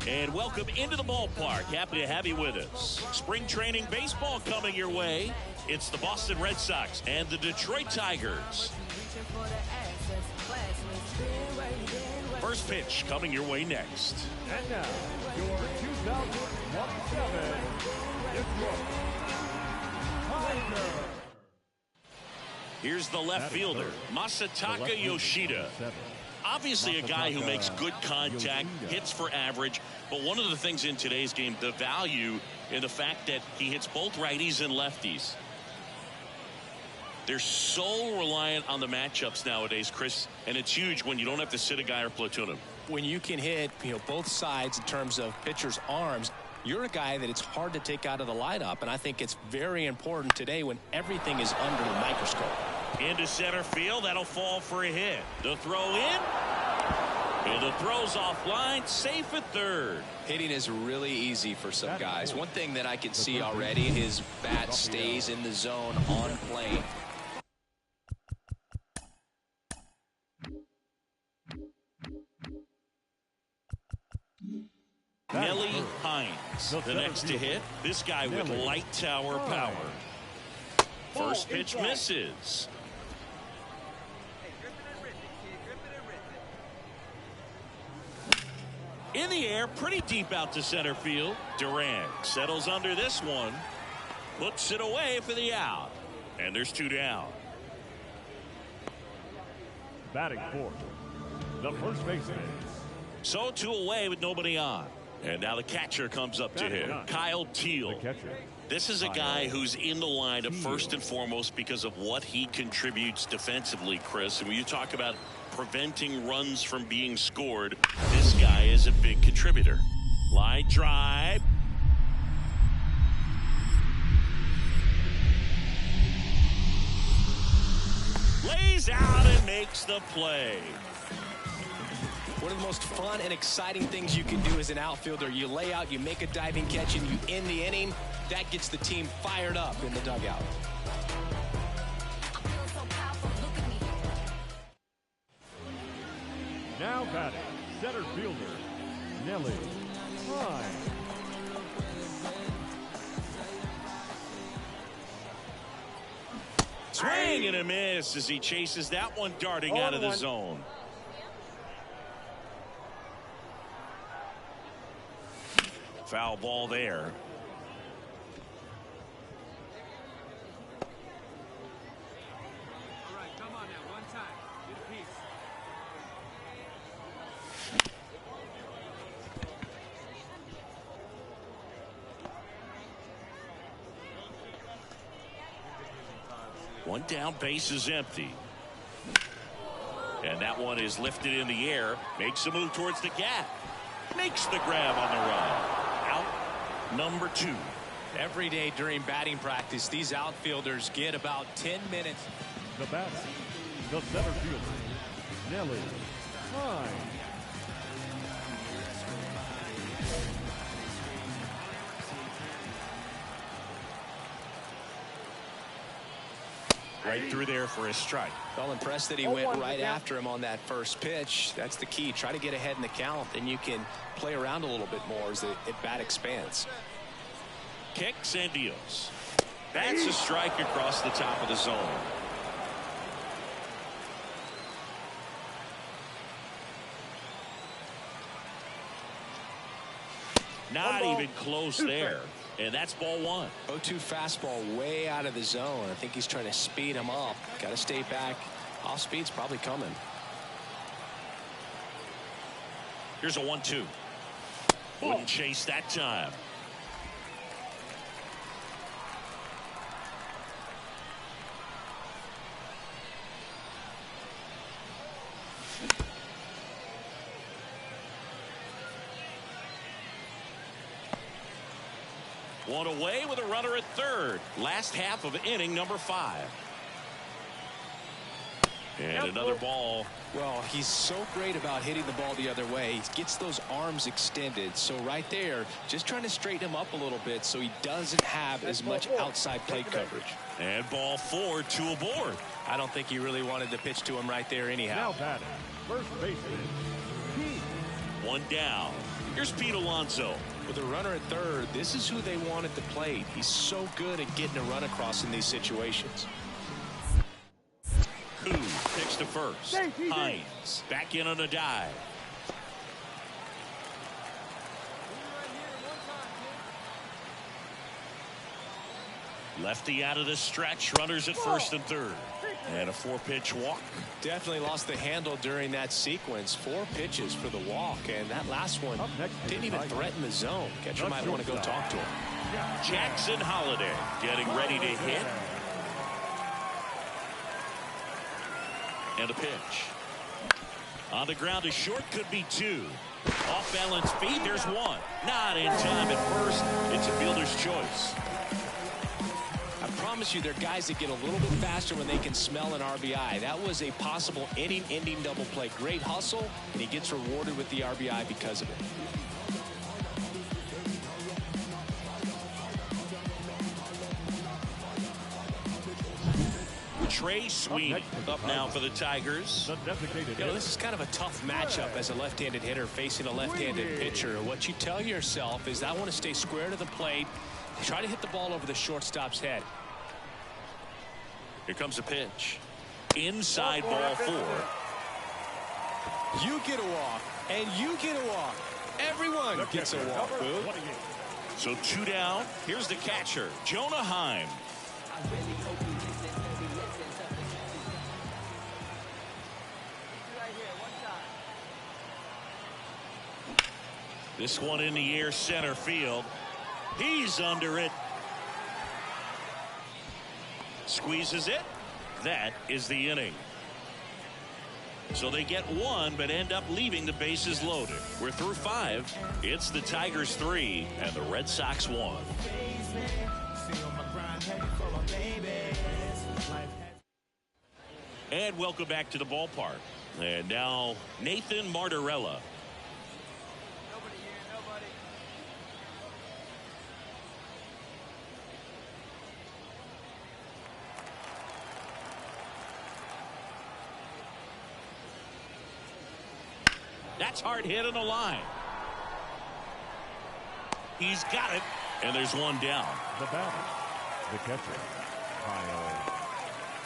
Speaker 2: And welcome into the ballpark. Happy to have you with us. Spring training baseball coming your way. It's the Boston Red Sox and the Detroit Tigers. First pitch coming your way next.
Speaker 3: And now, your 2017 Tiger.
Speaker 2: Here's the left fielder, Masataka Yoshida. Obviously a guy who makes good contact, hits for average, but one of the things in today's game, the value in the fact that he hits both righties and lefties. They're so reliant on the matchups nowadays, Chris, and it's huge when you don't have to sit a guy or platoon him.
Speaker 1: When you can hit, both sides in terms of pitchers' arms, you're a guy that it's hard to take out of the lineup, and I think it's very important today when everything is under the microscope.
Speaker 2: Into center field, that'll fall for a hit. The throw in, And the throw's offline, safe at third.
Speaker 1: Hitting is really easy for some guys. One thing that I can see already, his bat stays in the zone on plane.
Speaker 2: Nelly Hines, the next to hit. This guy with light tower power. First pitch misses. In the air, pretty deep out to center field. Durant settles under this one. Looks it away for the out. And there's 2 down.
Speaker 3: Batting fourth, the first baseman.
Speaker 2: So 2 away with nobody on. And now the catcher comes up to him. Kyle Teal. This is a guy who's in the lineup first and foremost because of what he contributes defensively, Chris. And when you talk about preventing runs from being scored, this guy is a big contributor. Line drive. Lays out and makes the play.
Speaker 1: One of the most fun and exciting things you can do as an outfielder, you lay out, you make a diving catch, and you end the inning. That gets the team fired up in the dugout.
Speaker 3: Now batting, center fielder, Nelly Hines.
Speaker 2: Swing and a miss as he chases that one darting out of the zone. Foul ball there.
Speaker 4: All right, come on now, one time. Get a piece.
Speaker 2: One down, base is empty. And that one is lifted in the air. Makes a move towards the gap. Makes the grab on the run. Out number 2.
Speaker 1: Every day during batting practice, these outfielders get about 10 minutes.
Speaker 3: The batter, the center fielder, Nelly Hines.
Speaker 2: Right through there for a strike.
Speaker 1: Well, impressed that he went right after him on that first pitch. That's the key. Try to get ahead in the count, then you can play around a little bit more as the at-bat expands.
Speaker 2: Kicks and deals. That's a strike across the top of the zone. Not even close there. And that's ball 1.
Speaker 1: 0-2 fastball way out of the zone. I think he's trying to speed him up. Got to stay back. Off speed's probably coming.
Speaker 2: Here's a 1-2. Wouldn't chase that time. One away with a runner at third. Last half of inning number 5. And another ball.
Speaker 1: Well, he's so great about hitting the ball the other way. He gets those arms extended. So right there, just trying to straighten him up a little bit so he doesn't have as much outside plate coverage.
Speaker 2: And ball 4, 2 aboard.
Speaker 1: I don't think he really wanted to pitch to him right there anyhow.
Speaker 3: Now batting, first baseman, Pete.
Speaker 2: 1 down. Here's Pete Alonso.
Speaker 1: With a runner at third, this is who they want at the plate. He's so good at getting a run across in these situations.
Speaker 2: Koo picks to first. Hines back in on a dive. Lefty out of the stretch. Runners at first and third. And a 4-pitch walk.
Speaker 1: Definitely lost the handle during that sequence. 4 pitches for the walk, and that last one didn't even threaten the zone. Catcher might want to go talk to him.
Speaker 2: Jackson Holiday getting ready to hit. And a pitch. On the ground is short, could be 2. Off balance feet, there's 1. Not in time at first. It's a fielder's choice.
Speaker 1: I promise promise you, they're guys that get a little bit faster when they can smell an RBI. That was a possible inning-ending double play. Great hustle, and he gets rewarded with the RBI because of it.
Speaker 2: Trey Sweeney up now for the Tigers.
Speaker 1: This is kind of a tough matchup as a left-handed hitter facing a left-handed pitcher. What you tell yourself is, I want to stay square to the plate, try to hit the ball over the shortstop's head.
Speaker 2: Here comes a pitch. Inside ball 4.
Speaker 1: You get a walk, and you get a walk. Everyone gets a walk, Boo.
Speaker 2: So 2 down. Here's the catcher, Jonah Heim. This one in the air, center field. He's under it. Squeezes it. That is the inning. So they get 1, but end up leaving the bases loaded. We're through 5. It's the Tigers 3 and the Red Sox 1. And welcome back to the ballpark. And now Nathan Martorella. That's hard hit on the line. He's got it, and there's 1 down.
Speaker 3: The batter, the catcher, Kyle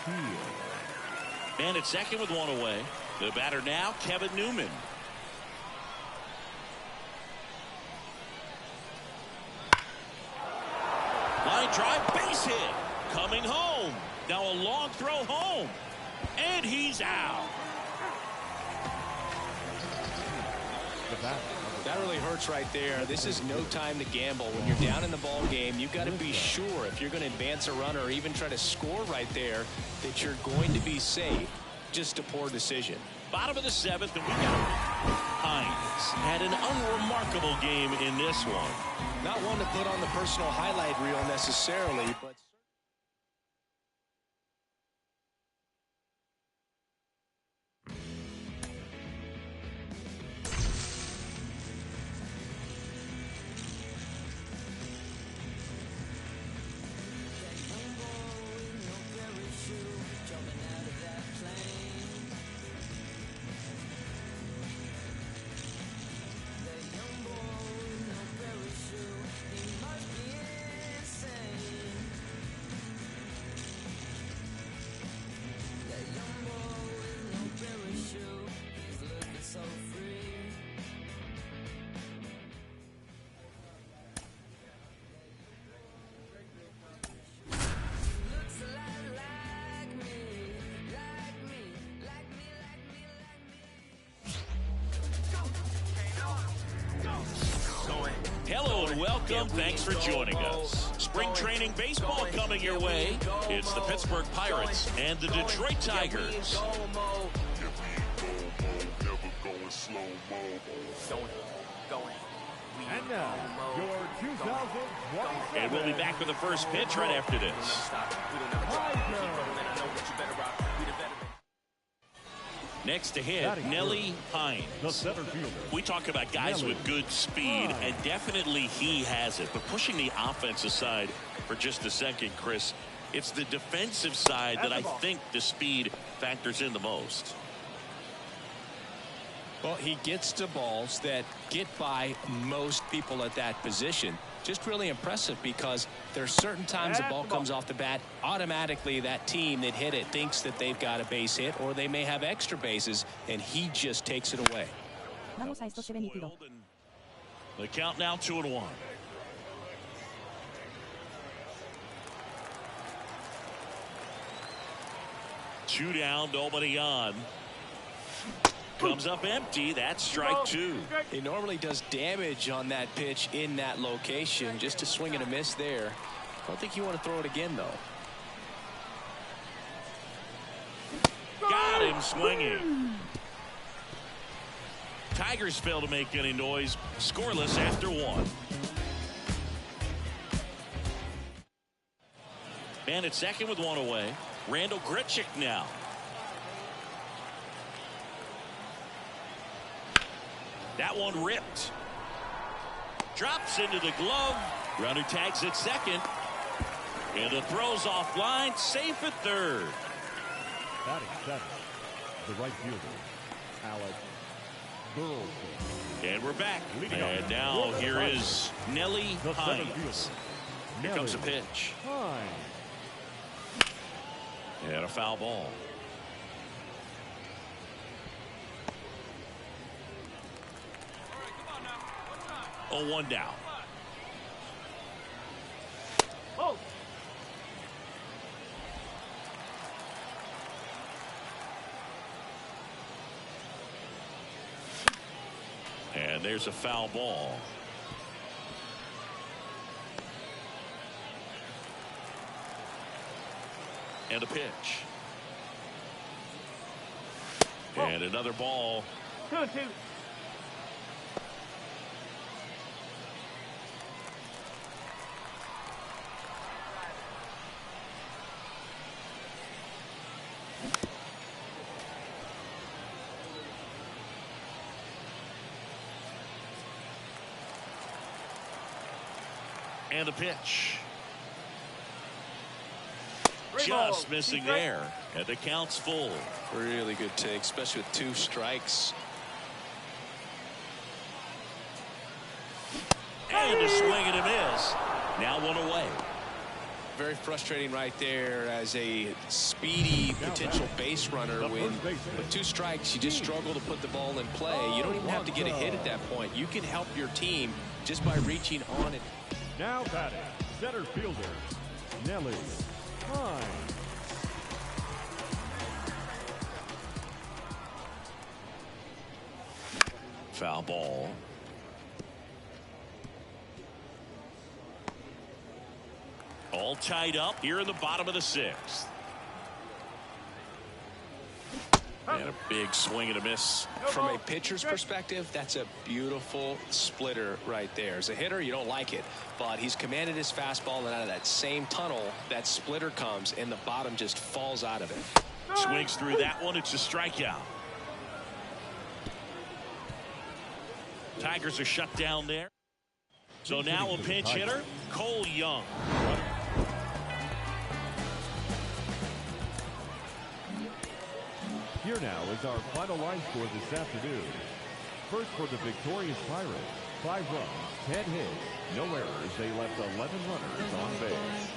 Speaker 3: Keel.
Speaker 2: And at second with 1 away. The batter now, Kevin Newman. Line drive, base hit. Coming home. Now a long throw home. And he's out.
Speaker 1: That really hurts right there. This is no time to gamble. When you're down in the ball game, you've got to be sure, if you're going to advance a runner or even try to score right there, that you're going to be safe. Just a poor decision.
Speaker 2: Bottom of the 7th, and we got Hines. Had an unremarkable game in this one.
Speaker 1: Not one to put on the personal highlight reel necessarily, but
Speaker 2: Hello and welcome. Thanks for joining us. Spring training baseball coming your way. It's the Pittsburgh Pirates and the Detroit Tigers.
Speaker 3: And now, your 2020.
Speaker 2: And we'll be back with the first pitch right after this. Next to hit, Nelly Hines.
Speaker 3: The center fielder.
Speaker 2: We talk about guys with good speed, and definitely he has it. But pushing the offensive side for just a second, Chris, it's the defensive side that I think the speed factors in the most.
Speaker 1: well, he gets to balls that get by most people at that position. Just really impressive, because there's certain times the ball comes off the bat, automatically that team that hit it thinks that they've got a base hit, or they may have extra bases, and he just takes it away.
Speaker 6: Vamos a esto se ve nítido.
Speaker 2: The count now 2-1. Two down, nobody on. Comes up empty. That's strike 2.
Speaker 1: He normally does damage on that pitch in that location. Just a swing and a miss there. I don't think you want to throw it again, though.
Speaker 2: Got him swinging. Tigers fail to make any noise. Scoreless after 1. And it's second with one away. Randall Grichuk now. That one ripped. Drops into the glove. Runner tags at second. And the throw's offline. Safe at third.
Speaker 3: Batting seventh, the right fielder, Alex Burleson.
Speaker 2: And we're back. And now here is Nelly Hines. Here comes a pitch. And a foul ball. Oh, one down.
Speaker 7: Oh.
Speaker 2: And there's a foul ball. And a pitch. And another ball.
Speaker 7: 2-2.
Speaker 2: And a pitch. Just missing there. And the count's full.
Speaker 1: Really good take, especially with 2 strikes.
Speaker 2: And a swing and a miss. Now one away.
Speaker 1: Very frustrating right there as a speedy potential base runner. When with 2 strikes, you just struggle to put the ball in play. You don't even have to get a hit at that point. You can help your team just by reaching on it.
Speaker 3: Now batting, center fielder, Nelly Hines.
Speaker 2: Foul ball. All tied up here in the bottom of the 6th. And a big swing and a miss.
Speaker 1: From a pitcher's perspective, that's a beautiful splitter right there. As a hitter, you don't like it, but he's commanded his fastball, and out of that same tunnel, that splitter comes, and the bottom just falls out of it.
Speaker 2: Swings through that one. It's a strikeout. Tigers are shut down there. So now a pinch hitter, Cole Young.
Speaker 3: Here now is our final line score this afternoon. First for the victorious Pirates, 5 runs, 10 hits, no errors. They left 11 runners on base.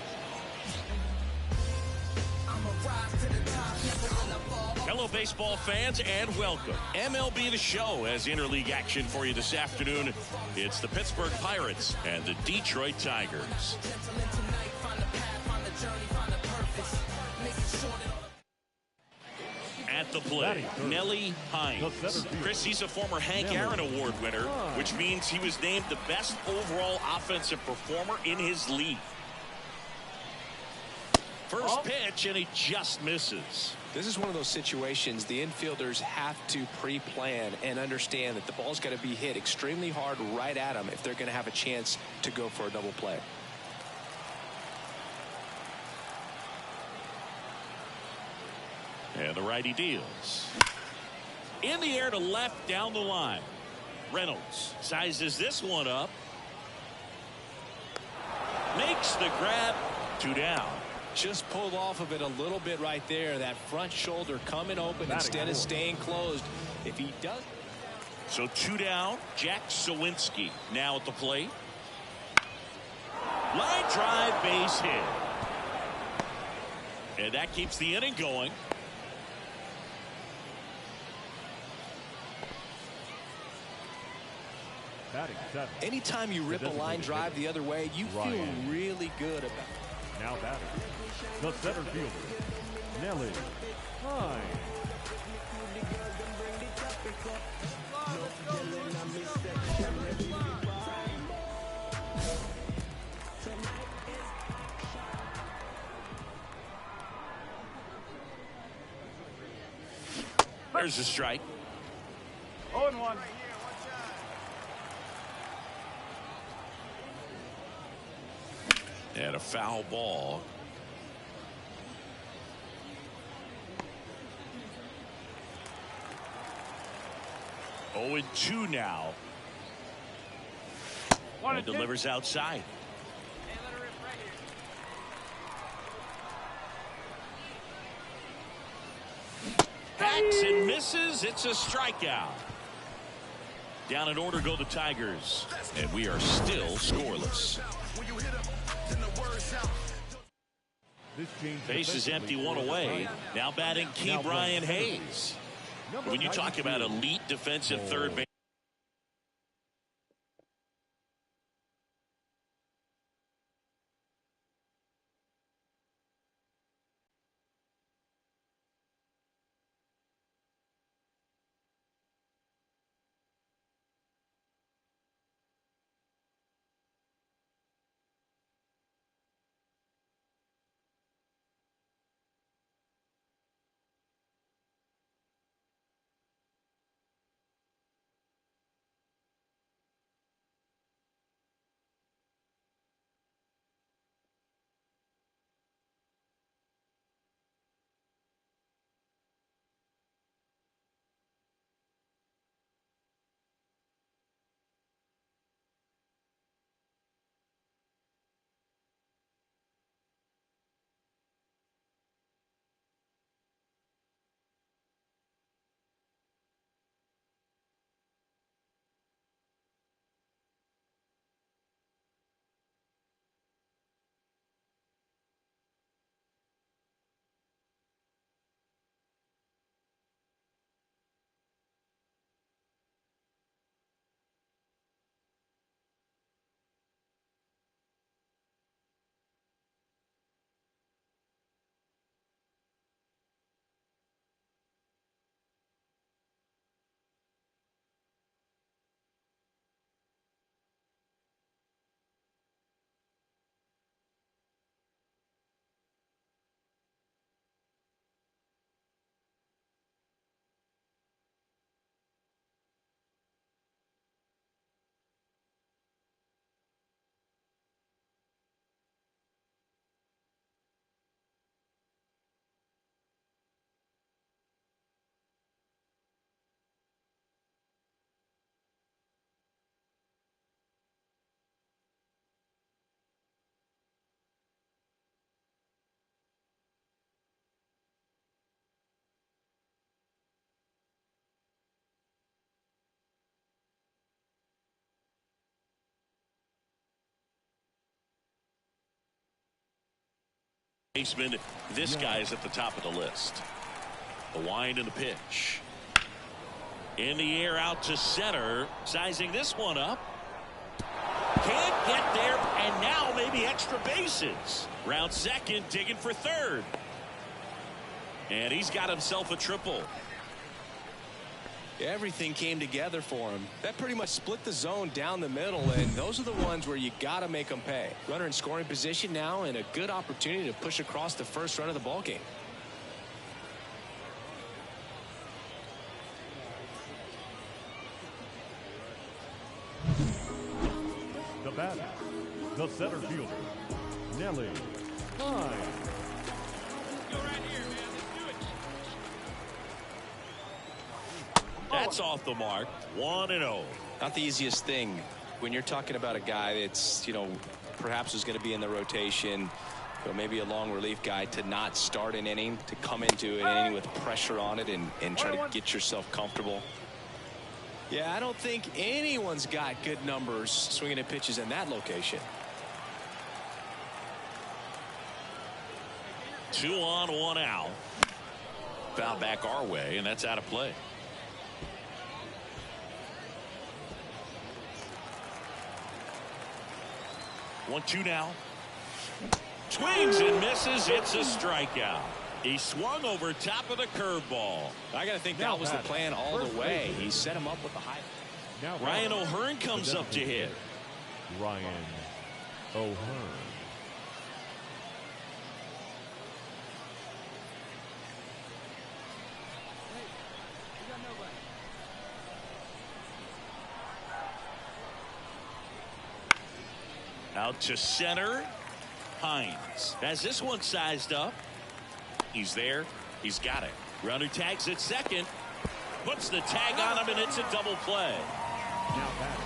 Speaker 2: Hello, baseball fans, and welcome. MLB The Show has interleague action for you this afternoon. It's the Pittsburgh Pirates and the Detroit Tigers. At the plate, Nelly Hines. Chris, he's a former Hank Aaron Award winner, which means he was named the best overall offensive performer in his league. First pitch, and he just misses.
Speaker 1: This is one of those situations the infielders have to pre-plan and understand that the ball's got to be hit extremely hard right at them if they're going to have a chance to go for a double play.
Speaker 2: And the righty deals. In the air to left down the line. Reynolds sizes this one up. Makes the grab. 2 down.
Speaker 1: Just pulled off of it a little bit right there. That front shoulder coming open instead of staying closed. If he does.
Speaker 2: So 2 down. Jack Sawinski now at the plate. Line drive, base hit. And that keeps the inning going.
Speaker 1: Anytime you rip a line drive the other way, you feel really good about it.
Speaker 3: Now batting, the center fielder, Nelly Hines.
Speaker 2: There's a strike.
Speaker 7: 0-1.
Speaker 2: And a foul ball. 0-2 now. And delivers outside. Hacks and misses. It's a strikeout. Down in order go the Tigers. And we are still scoreless. Base is empty, one away. Now batting Key Brian Hayes. When you talk about elite defensive third base. Baseman, this guy is at the top of the list. The wind and the pitch. In the air out to center. Sizing this one up. Can't get there, and now maybe extra bases. Round second, digging for third. And he's got himself a triple.
Speaker 1: Everything came together for him. That pretty much split the zone down the middle, and those are the ones where you got to make them pay. Runner in scoring position now, and a good opportunity to push across the first run of the ball game.
Speaker 3: The batter, the center fielder, Nelly Hines.
Speaker 2: That's off the mark. 1-0.
Speaker 1: Not the easiest thing when you're talking about a guy that's, perhaps is going to be in the rotation, maybe a long relief guy, to not start an inning, to come into an inning with pressure on it and try to get yourself comfortable. Yeah, I don't think anyone's got good numbers swinging at pitches in that location.
Speaker 2: 2 on, 1 out. Foul back our way, and that's out of play. 1-2 now. Swings and misses. It's a strikeout. He swung over top of the curveball.
Speaker 1: I got to think that was the plan all the way. He set him up with the high.
Speaker 2: Ryan O'Hearn comes up to hit.
Speaker 3: Ryan O'Hearn.
Speaker 2: Out to center. Hines has this one sized up. He's there. He's got it. Runner tags at second. Puts the tag on him, and it's a double play.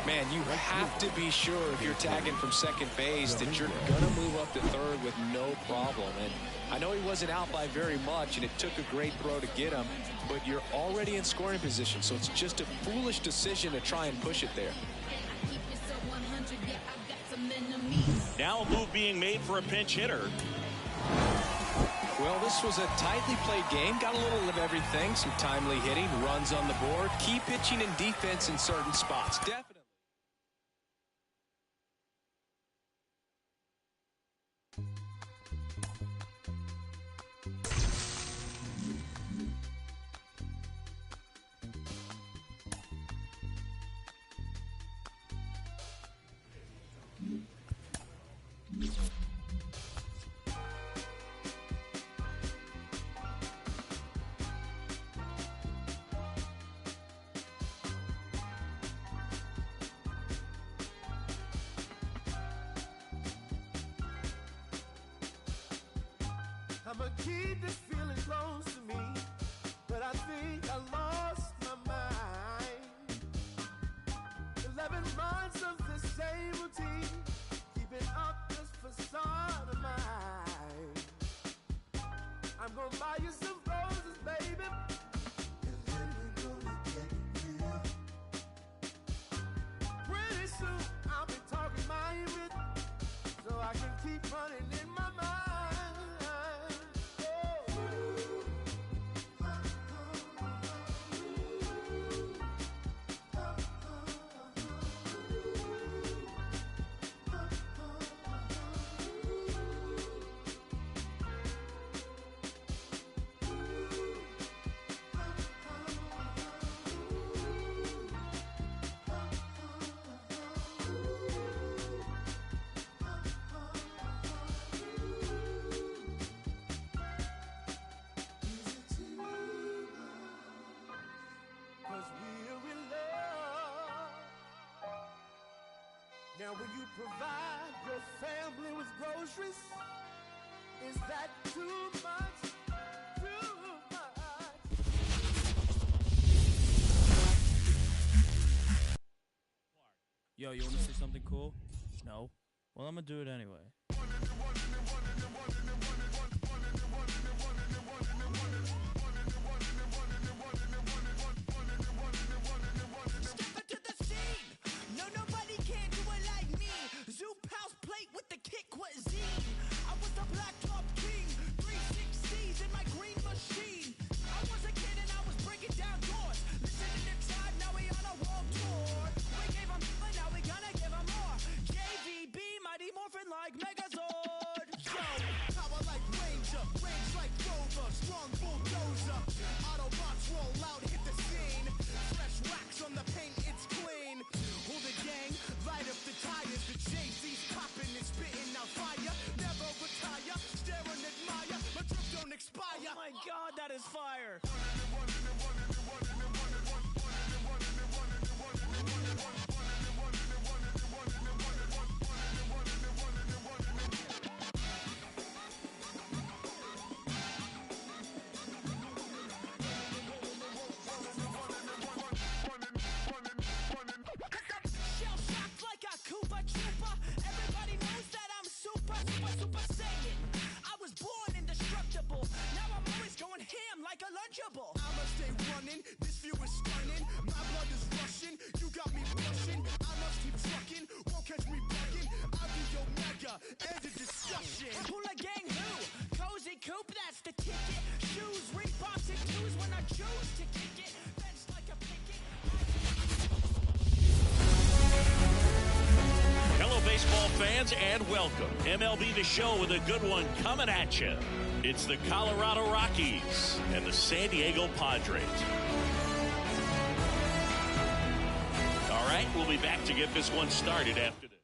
Speaker 1: Man, you have to be sure if you're tagging from second base that you're going to move up to third with no problem. And I know he wasn't out by very much, and it took a great throw to get him, but you're already in scoring position, so it's just a foolish decision to try and push it there.
Speaker 2: Now a move being made for a pinch hitter.
Speaker 1: Well, this was a tightly played game. Got a little of everything. Some timely hitting, runs on the board, key pitching and defense in certain spots. Definitely.
Speaker 9: I'ma keep this feeling close to me, but I think I lost my mind. 11 months of the same routine, keeping up this facade of mine. I'm gonna buy you some roses, baby, and then we're gonna get real. Pretty soon I'll be talking my image, so I can keep running in my mind. Now will you provide your family with groceries? Is that too much? Too much?
Speaker 10: Yo, you want to say something cool? No? Well, I'm gonna do it anyway. Oh my God, that is fire!
Speaker 9: I'ma stay running, this view is stunning. My blood is rushing, you got me blushing. I must keep trucking, won't catch me bugging. I'll be your mega, end of discussion.
Speaker 11: Hula gang who? Cozy coupe, that's the ticket. Shoes, Reeboks and twos when I choose to kick it. Bench like a picket.
Speaker 2: Hello, baseball fans, and welcome. MLB The Show with a good one coming at you. It's the Colorado Rockies and the San Diego Padres. All right, we'll be back to get this one started after this.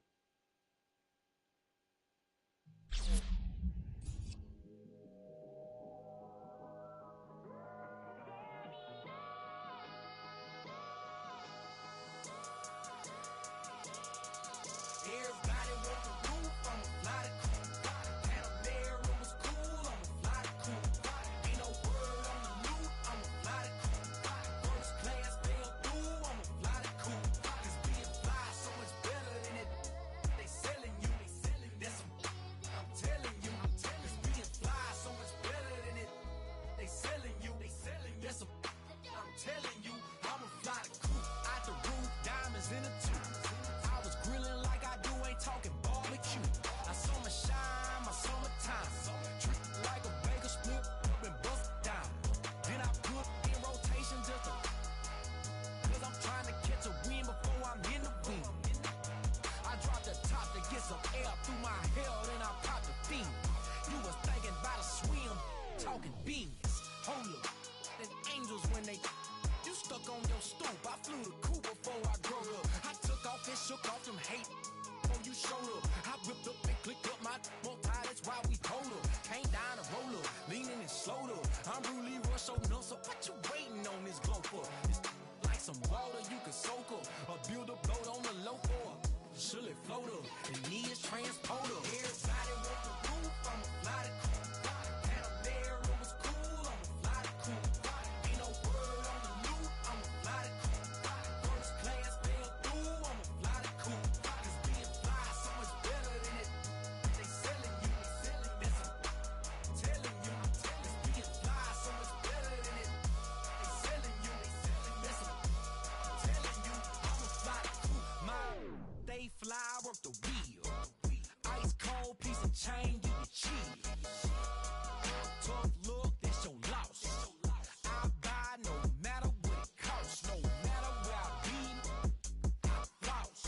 Speaker 9: tape on you shoulder. I whipped up and clicked up my multi, that's why we told her. Came down a roller, leaning and slowed her. I'm really rush so nuts, so what you waiting on this glow for? It's like some water you can soak her, or build a boat on the low for. Surely floater, and me is transporter. Everybody want the roof, I'ma fly the cool. Panamera was cool, I'ma fly the cool. Ain't no word on the loop, I'ma fly the cool. First class fell through, I'ma fly the cool. Cause being fly so much better than it. They selling you, listen, telling you, it's being fly so much better than it. They selling you, listen, telling you, I'ma fly the cool. They fly work the wheel. Ice cold piece of chain, you can chill. Tough look, that's your loss. I buy no matter what it costs. No matter where I be, I floss.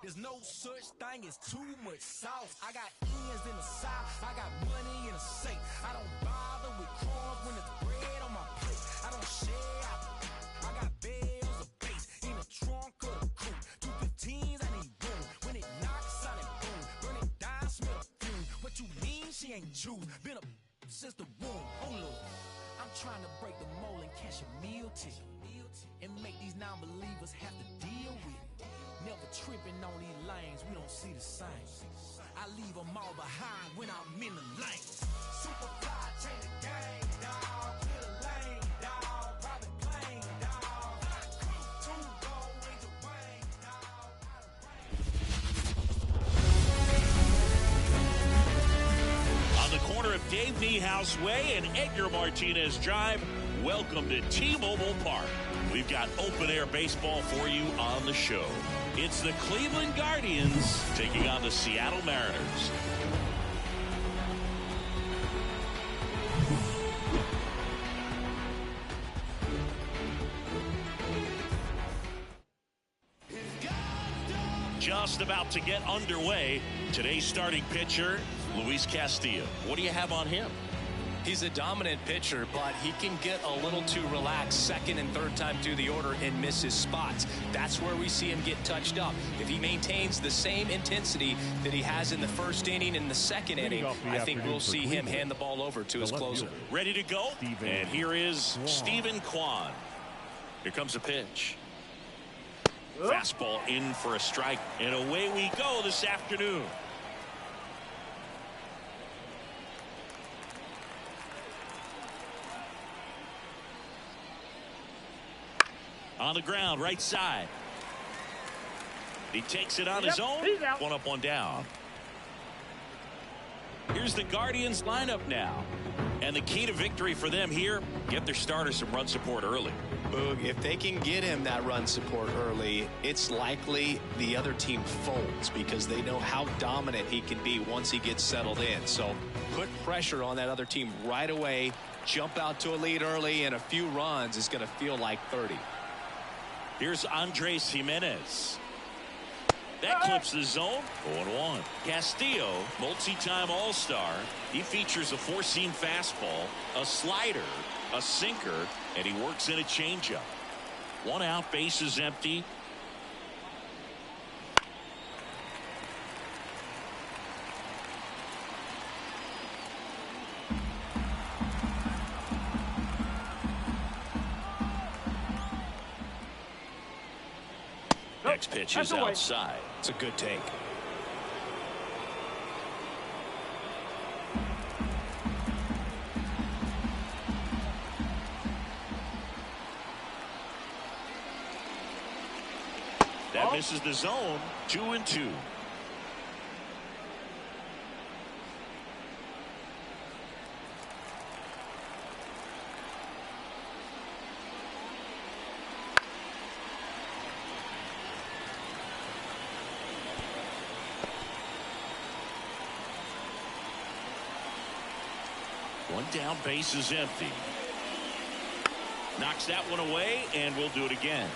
Speaker 9: There's no such thing as too much sauce. I got ends in the south, I got money in the safe. I don't bother with crumbs when it's bread on my plate. I don't share, I got bells of bass in the trunk of the coupe. 215s, I need room. When it knocks out and boom, burn it down, smell the fume. What you mean she ain't choose? Been a since the womb. Oh look, I'm trying to break the mold and cash a meal ticket and make these non-believers have to deal with it. Never tripping on these lanes, we don't see the same. I leave them all behind when I'm in the lane. Super fly, change the game, dawg. Clear the lane, dawg. Private plane, dawg. Two gold rings of rain, dawg.
Speaker 2: On the corner of Dave Niehaus Way and Edgar Martinez Drive, welcome to T-Mobile Park. We've got open-air baseball for you on the show. It's the Cleveland Guardians taking on the Seattle Mariners. Just about to get underway. Today's starting pitcher, Luis Castillo. What do you have on him?
Speaker 1: He's a dominant pitcher, but he can get a little too relaxed second and third time through the order and miss his spots. That's where we see him get touched up. If he maintains the same intensity that he has in the first inning and the second inning, I think we'll see him hand the ball over to his closer.
Speaker 2: Ready to go? And here is Stephen Kwan. Here comes a pitch. Fastball in for a strike, and away we go this afternoon. On the ground, right side. He takes it on his own. One up, one down. Here's the Guardians lineup now. And the key to victory for them here, get their starter some run support early.
Speaker 1: Boog, if they can get him that run support early, it's likely the other team folds because they know how dominant he can be once he gets settled in. So put pressure on that other team right away. Jump out to a lead early, and a few runs is going to feel like 30.
Speaker 2: Here's Andres Jimenez. That clips the zone. 0-1. Castillo, multi-time All-Star. He features a four-seam fastball, a slider, a sinker, and he works in a changeup. One out, base is empty. Next pitch is outside.
Speaker 1: It's a good take.
Speaker 2: That misses the zone. 2-2. One down, base is empty. Knocks that one away, and we'll do it again.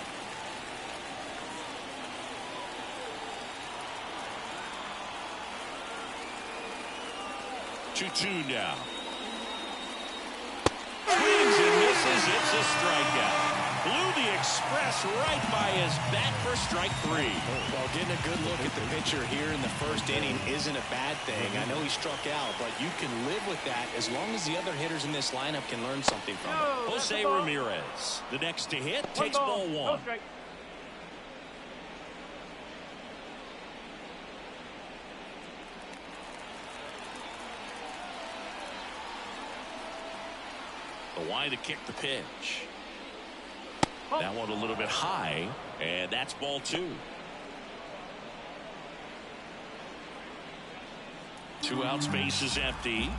Speaker 2: 2-2 now. Swings and misses. It's a strikeout. Blew the express right by his bat for strike 3.
Speaker 1: Well, getting a good look at the pitcher here in the first inning isn't a bad thing. I know he struck out, but you can live with that as long as the other hitters in this lineup can learn something from it.
Speaker 2: Jose Ramirez, the next to hit, takes ball 1. The wide to kick the pitch. That one a little bit high, and that's ball 2. 2 out, space is empty.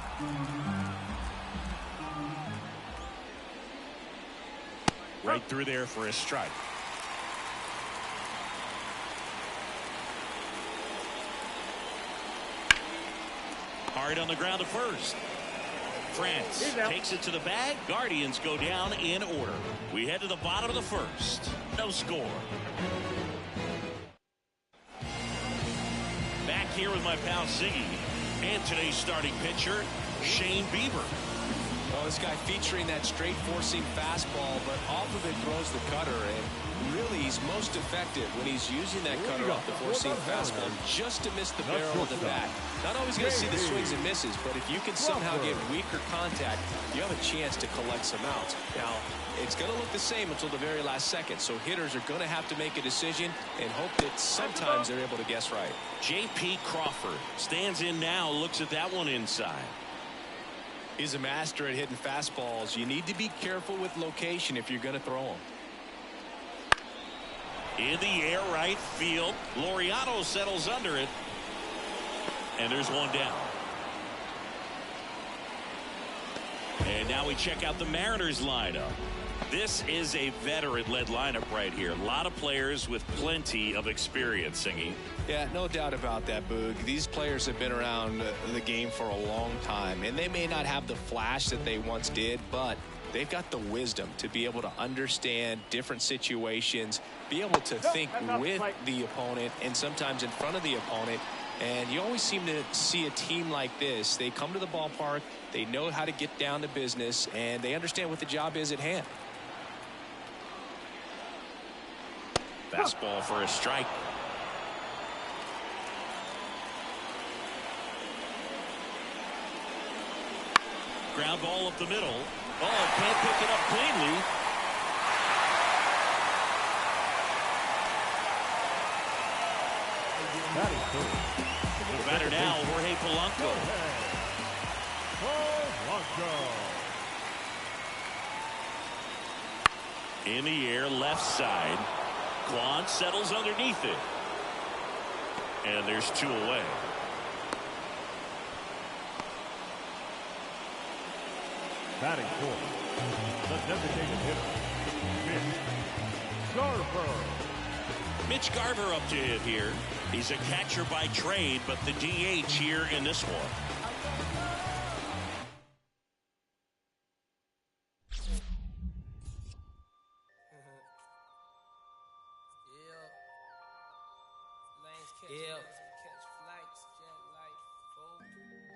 Speaker 2: Right through there for a strike. Hard on the ground to first. France takes it to the bag. Guardians go down in order. We head to the bottom of the first. No score. Back here with my pal Ziggy and today's starting pitcher, Shane Bieber.
Speaker 1: Well, this guy featuring that straight four-seam fastball, but off of it throws the cutter, and really he's most effective when he's using that cutter off the four-seam fastball just to miss the barrel of the bat. Not always going to see the swings and misses, but if you can somehow get weaker contact, you have a chance to collect some outs. Now, it's going to look the same until the very last second, so hitters are going to have to make a decision and hope that sometimes they're able to guess right.
Speaker 2: J.P. Crawford stands in now, looks at that one inside.
Speaker 1: He's a master at hitting fastballs. You need to be careful with location if you're going to throw them.
Speaker 2: In the air, right field. Laureano settles under it. And there's one down. And now we check out the Mariners lineup. This is a veteran-led lineup right here. A lot of players with plenty of experience, Singy.
Speaker 1: Yeah, no doubt about that, Boog. These players have been around the game for a long time, and they may not have the flash that they once did, but they've got the wisdom to be able to understand different situations, be able to think with the opponent and sometimes in front of the opponent. And you always seem to see a team like this. They come to the ballpark, they know how to get down to business, and they understand what the job is at hand.
Speaker 2: Fastball for a strike. Ground ball up the middle. Oh, can't pick it up cleanly. The batter now, Jorge Polanco. In the air, left side. Quan settles underneath it. And there's 2 away.
Speaker 3: Batting fourth, the designated hitter, Mitch Garver.
Speaker 2: Mitch Garver up to hit here. He's a catcher by trade, but the DH here in this one.
Speaker 9: Yeah.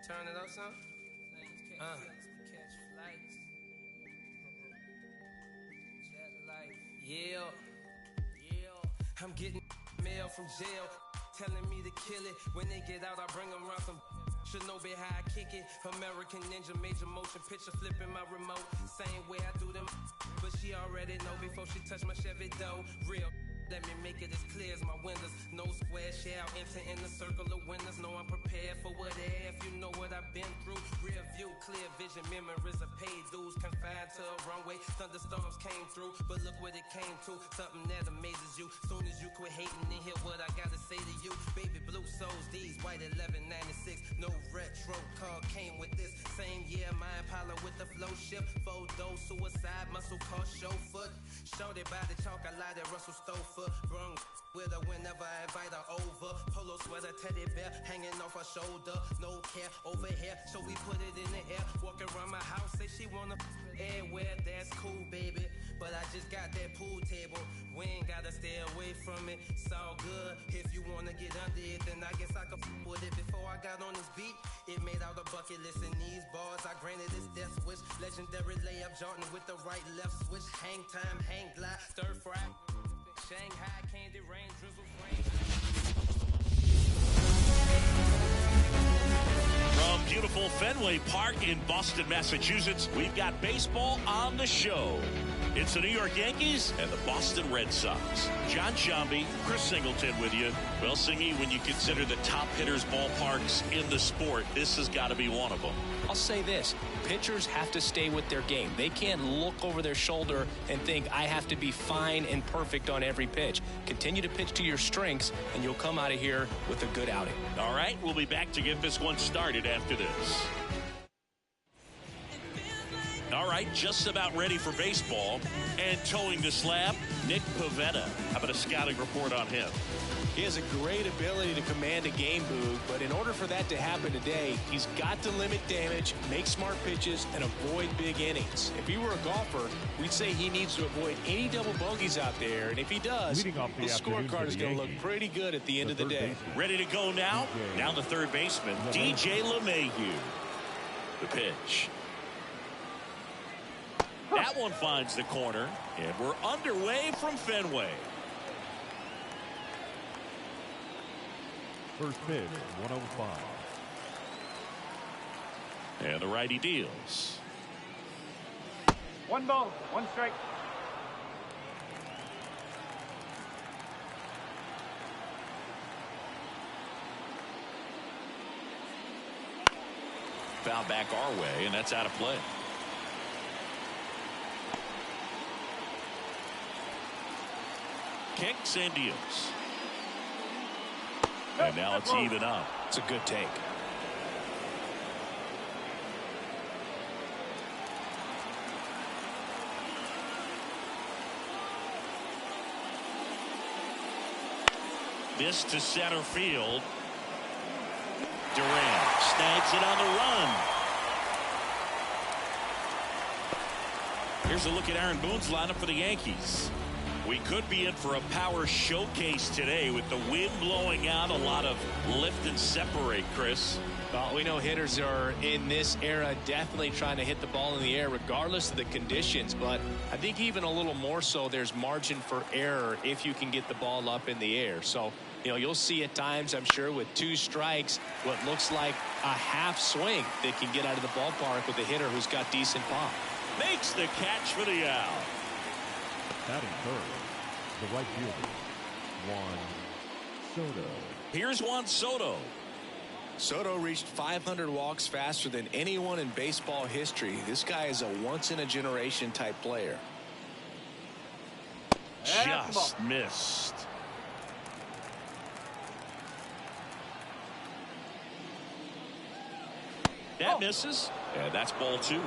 Speaker 9: Turn it up some. Yeah. I'm getting mail from jail, telling me to kill it. When they get out, I bring them around some. Should know be how I kick it. American Ninja, major motion picture, flipping my remote. Same way I do them, but she already know before she touch my Chevy dough. Real. Let me make it as clear as my windows. No square shall enter in the circle of winners. No, I'm prepared for what if you know what I've been through. Rear view, clear vision, memories of paid dues. Confined to a runway, thunderstorms came through. But look what it came to, something that amazes you. Soon as you quit hating and hear what I gotta say to you. Baby blue souls, these white 1196. No retro car came with this. Same year, my Impala with the flow shift. Photo, suicide, muscle car, chauffeur. Shorty by the chalk, I light at Russell Stover. Brung with her whenever I invite her over. Polo sweater, teddy bear hanging off her shoulder. No care over here, so we put it in the air. Walking around my house, say she wanna everywhere. That's cool, baby. but I just got that pool table. We ain't gotta stay away from it. It's all good. If you wanna get under it, then I guess I could f with it. Before I got on this beat, it made out a bucket list in these bars. I granted this death wish. Legendary layup, Jordan with the right left switch. Hang time, hang glide, stir fry. Shanghai candy rain, drizzle rain.
Speaker 2: From beautiful Fenway Park in Boston, Massachusetts, we've got baseball on the show. It's the New York Yankees and the Boston Red Sox. John Shambi, Chris Singleton with you. Well, Singy, when you consider the top hitters' ballparks in the sport, this has got to be one of them.
Speaker 1: I'll say this. Pitchers have to stay with their game. They can't look over their shoulder and think, I have to be fine and perfect on every pitch. Continue to pitch to your strengths, and you'll come out of here with a good outing.
Speaker 2: All right, we'll be back to get this one started after this. All right, just about ready for baseball. And towing the slab, Nick Pivetta. How about a scouting report on him?
Speaker 1: He has a great ability to command a game, Boog, but in order for that to happen today, he's got to limit damage, make smart pitches, and avoid big innings. If he were a golfer, we'd say he needs to avoid any double bogeys out there, and if he does, his scorecard is going to look pretty good at the end of the day.
Speaker 2: Ready to go now? Now the third baseman, DJ LeMahieu. The pitch. That one finds the corner, and we're underway from Fenway.
Speaker 3: First pitch, 105.
Speaker 2: And the righty deals.
Speaker 7: 1 ball, 1 strike.
Speaker 2: Foul back our way, and that's out of play. Kicks and deals. And now it's even up.
Speaker 1: It's a good take.
Speaker 2: This to center field. Durant snags it on the run. Here's a look at Aaron Boone's lineup for the Yankees. We could be in for a power showcase today with the wind blowing out, a lot of lift and separate, Chris.
Speaker 1: Well, we know hitters are in this era definitely trying to hit the ball in the air regardless of the conditions, but I think even a little more so there's margin for error if you can get the ball up in the air. So, you know, you'll see at times, I'm sure, with 2 strikes, what looks like a half swing that can get out of the ballpark with a hitter who's got decent pop.
Speaker 2: Makes the catch for the out.
Speaker 3: Batting third, the right fielder, Juan Soto.
Speaker 2: Here's Juan Soto.
Speaker 1: Soto reached 500 walks faster than anyone in baseball history. This guy is a once-in-a-generation type player.
Speaker 2: Just missed. That misses. And that's ball 2.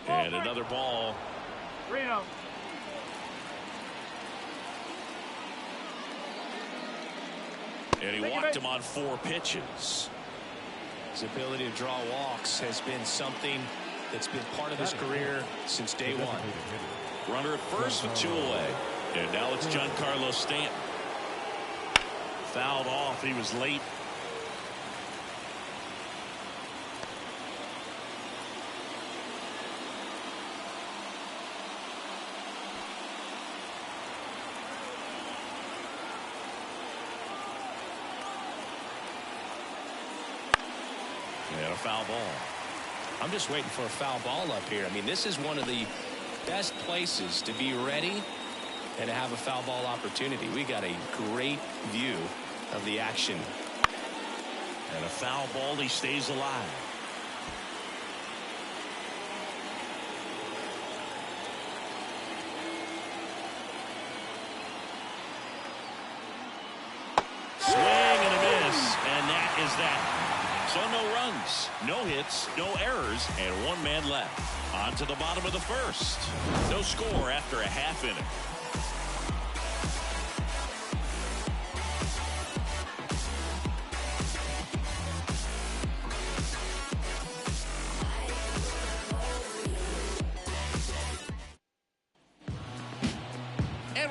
Speaker 2: And another ball.
Speaker 7: Reno.
Speaker 2: And he walked him on 4 pitches.
Speaker 1: His ability to draw walks has been something that's been part of his career since day one.
Speaker 2: Runner at first with 2 away. And now it's Giancarlo Stanton. Fouled off. He was late. And a foul ball.
Speaker 1: I'm just waiting for a foul ball up here. I mean, this is one of the best places to be ready and to have a foul ball opportunity. We got a great view of the action.
Speaker 2: And a foul ball. He stays alive. Swing and a miss. And that is that. So no runs, no hits, no errors, and 1 man left. On to the bottom of the first. No score after a half inning.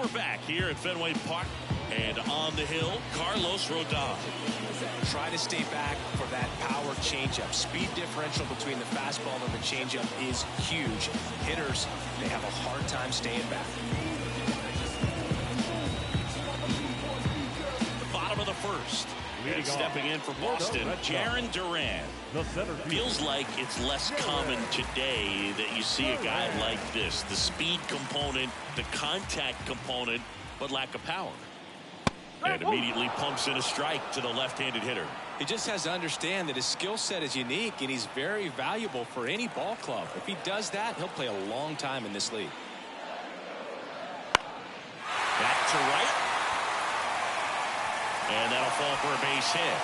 Speaker 2: we're back here at Fenway Park. And on the hill, Carlos Rodon.
Speaker 1: Try to stay back for that power changeup. Speed differential between the fastball and the changeup is huge. Hitters, they have a hard time staying back.
Speaker 2: The bottom of the first. And stepping in for Boston, Jarren Duran. Feels like it's less common today that you see a guy like this. The speed component, the contact component, but lack of power. And immediately pumps in a strike to the left-handed hitter.
Speaker 1: He just has to understand that his skill set is unique and he's very valuable for any ball club. If he does that, he'll play a long time in this league.
Speaker 2: Back to right. And that'll fall for a base hit.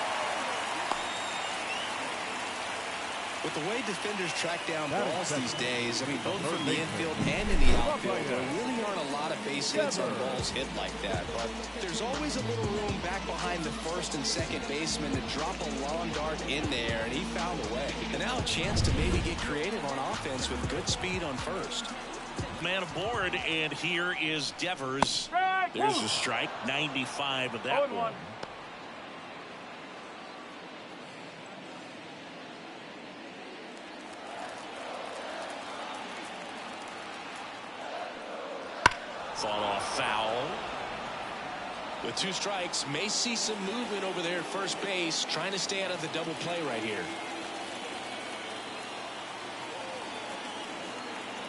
Speaker 1: With the way defenders track down balls these days, I mean, both from the infield and in the outfield, there really aren't a lot of base hits on balls hit like that. But there's always a little room back behind the first and second baseman to drop a long dart in there, and he found a way. And now a chance to maybe get creative on offense with good speed on first.
Speaker 2: Man aboard, and here is Devers. There's a strike, 95 of that one. Fought off foul.
Speaker 1: With 2 strikes, may see some movement over there at first base, trying to stay out of the double play right here.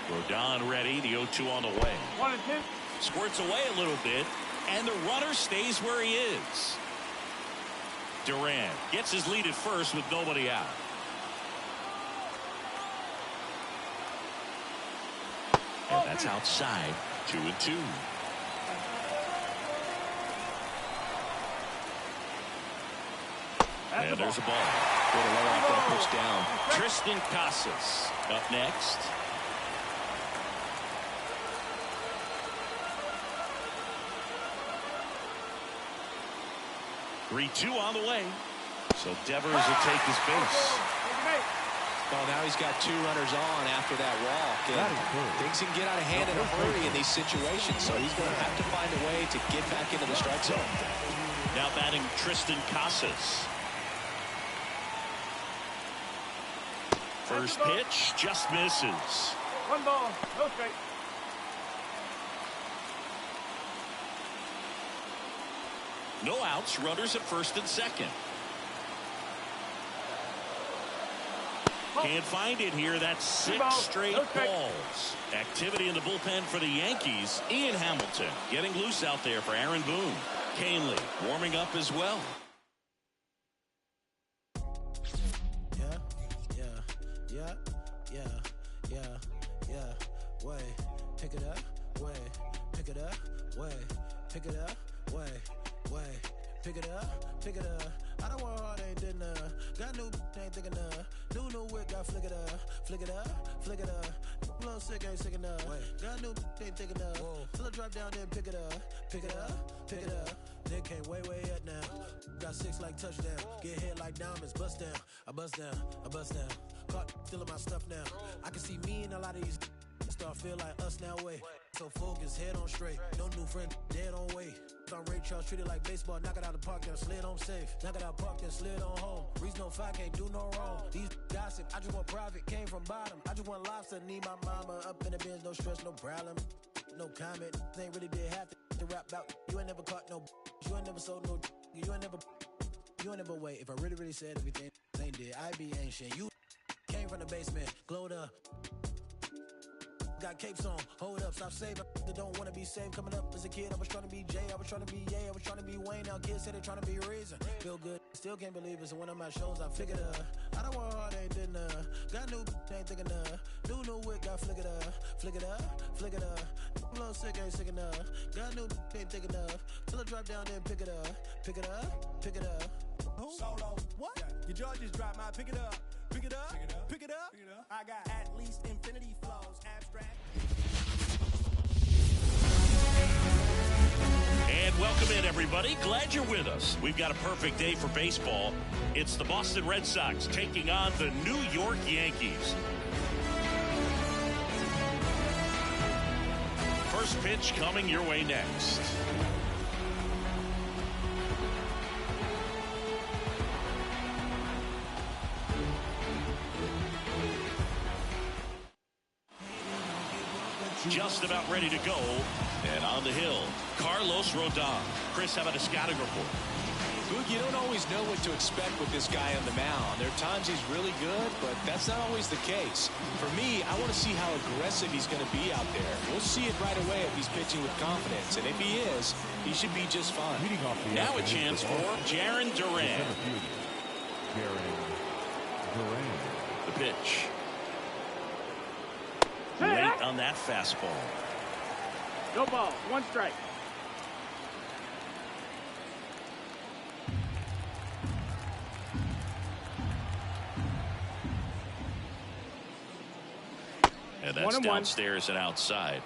Speaker 2: Rodon ready, the 0-2 on the way.
Speaker 7: 1-2.
Speaker 2: Squirts away a little bit, and the runner stays where he is. Duran gets his lead at first with nobody out. And that's outside. 2-2. And there's a ball.
Speaker 1: Way to let off that pitch down.
Speaker 2: Tristan Casas up next. (3-2) on the way. So Devers will take his base.
Speaker 1: Well, now he's got 2 runners on after that walk. And things can get out of hand in a hurry in these situations, so he's going to have to find a way to get back into the strike zone.
Speaker 2: Now batting Tristan Casas. First pitch just misses.
Speaker 7: 1 ball, no strike.
Speaker 2: No outs, runners at first and second. Can't find it here. That's 6 straight balls. Activity in the bullpen for the Yankees. Ian Hamilton getting loose out there for Aaron Boone. Canely warming up as well.
Speaker 9: Way, pick it up, way, pick it up, way, pick it up, way, pick it up, pick it up. I don't want hard, ain't did none. Got new, ain't thinking none. New whip, got flick it up, flick it up, flick it up. Little sick, ain't sick enough. Got new, ain't thinking enough. Till I drop down, then pick it up, pick it up, pick it up. Then came way up now. Got 6 like touchdown. Get hit like diamonds, bust down. I bust down, I bust down. Caught stealing my stuff now. I can see me in a lot of these. Start feel like us now, way. So focus, head on straight. No new friend, dead on way. On Ray Charles, treat it like baseball. Knock it out of the park, then slid on safe. Knock it out park, then slid on home. Reason no fight, can't do no wrong. These gossip, I just want private, came from bottom. I just want lobster, need my mama up in the bins, no stress, no problem. No comment, they ain't really did half to rap about. You ain't never caught no, you ain't never sold no, you ain't never wait. If I really said everything they did, I be ancient. You came from the basement, glowed up. Got capes on, hold up, stop saving. They don't wanna be saved. Coming up as a kid, I was trying to be Jay, I was trying to be Ye, I was trying to be Wayne. Now kids say they're trying to be Reason. Feel good, still can't believe it's one of my shows. I figured I don't want hard, ain't did none. Got new, ain't thinking new whip, got flick it up, flick it up, flick it up. Little sick, ain't sick enough. Got new, ain't thick enough. Till I drop down, then pick it up, pick it up, pick it up.
Speaker 11: Solo, what? Yeah. Your jaw just dropped, my pick it up. Pick it up, pick it up, pick it up. I got at least infinity flows, abstract.
Speaker 2: And welcome in, everybody. Glad you're with us. We've got a perfect day for baseball. It's the Boston Red Sox taking on the New York Yankees. First pitch coming your way next. Just about ready to go. And on the hill, Carlos Rodon. Chris, how about a scouting report?
Speaker 1: Boog, you don't always know what to expect with this guy on the mound. There are times he's really good, but that's not always the case. For me, I want to see how aggressive he's going to be out there. We'll see it right away if he's pitching with confidence. And if he is, he should be just fine.
Speaker 2: Now a chance for Jarren Duran. The pitch. Late on that fastball.
Speaker 7: No ball. One strike.
Speaker 2: And that's downstairs and outside.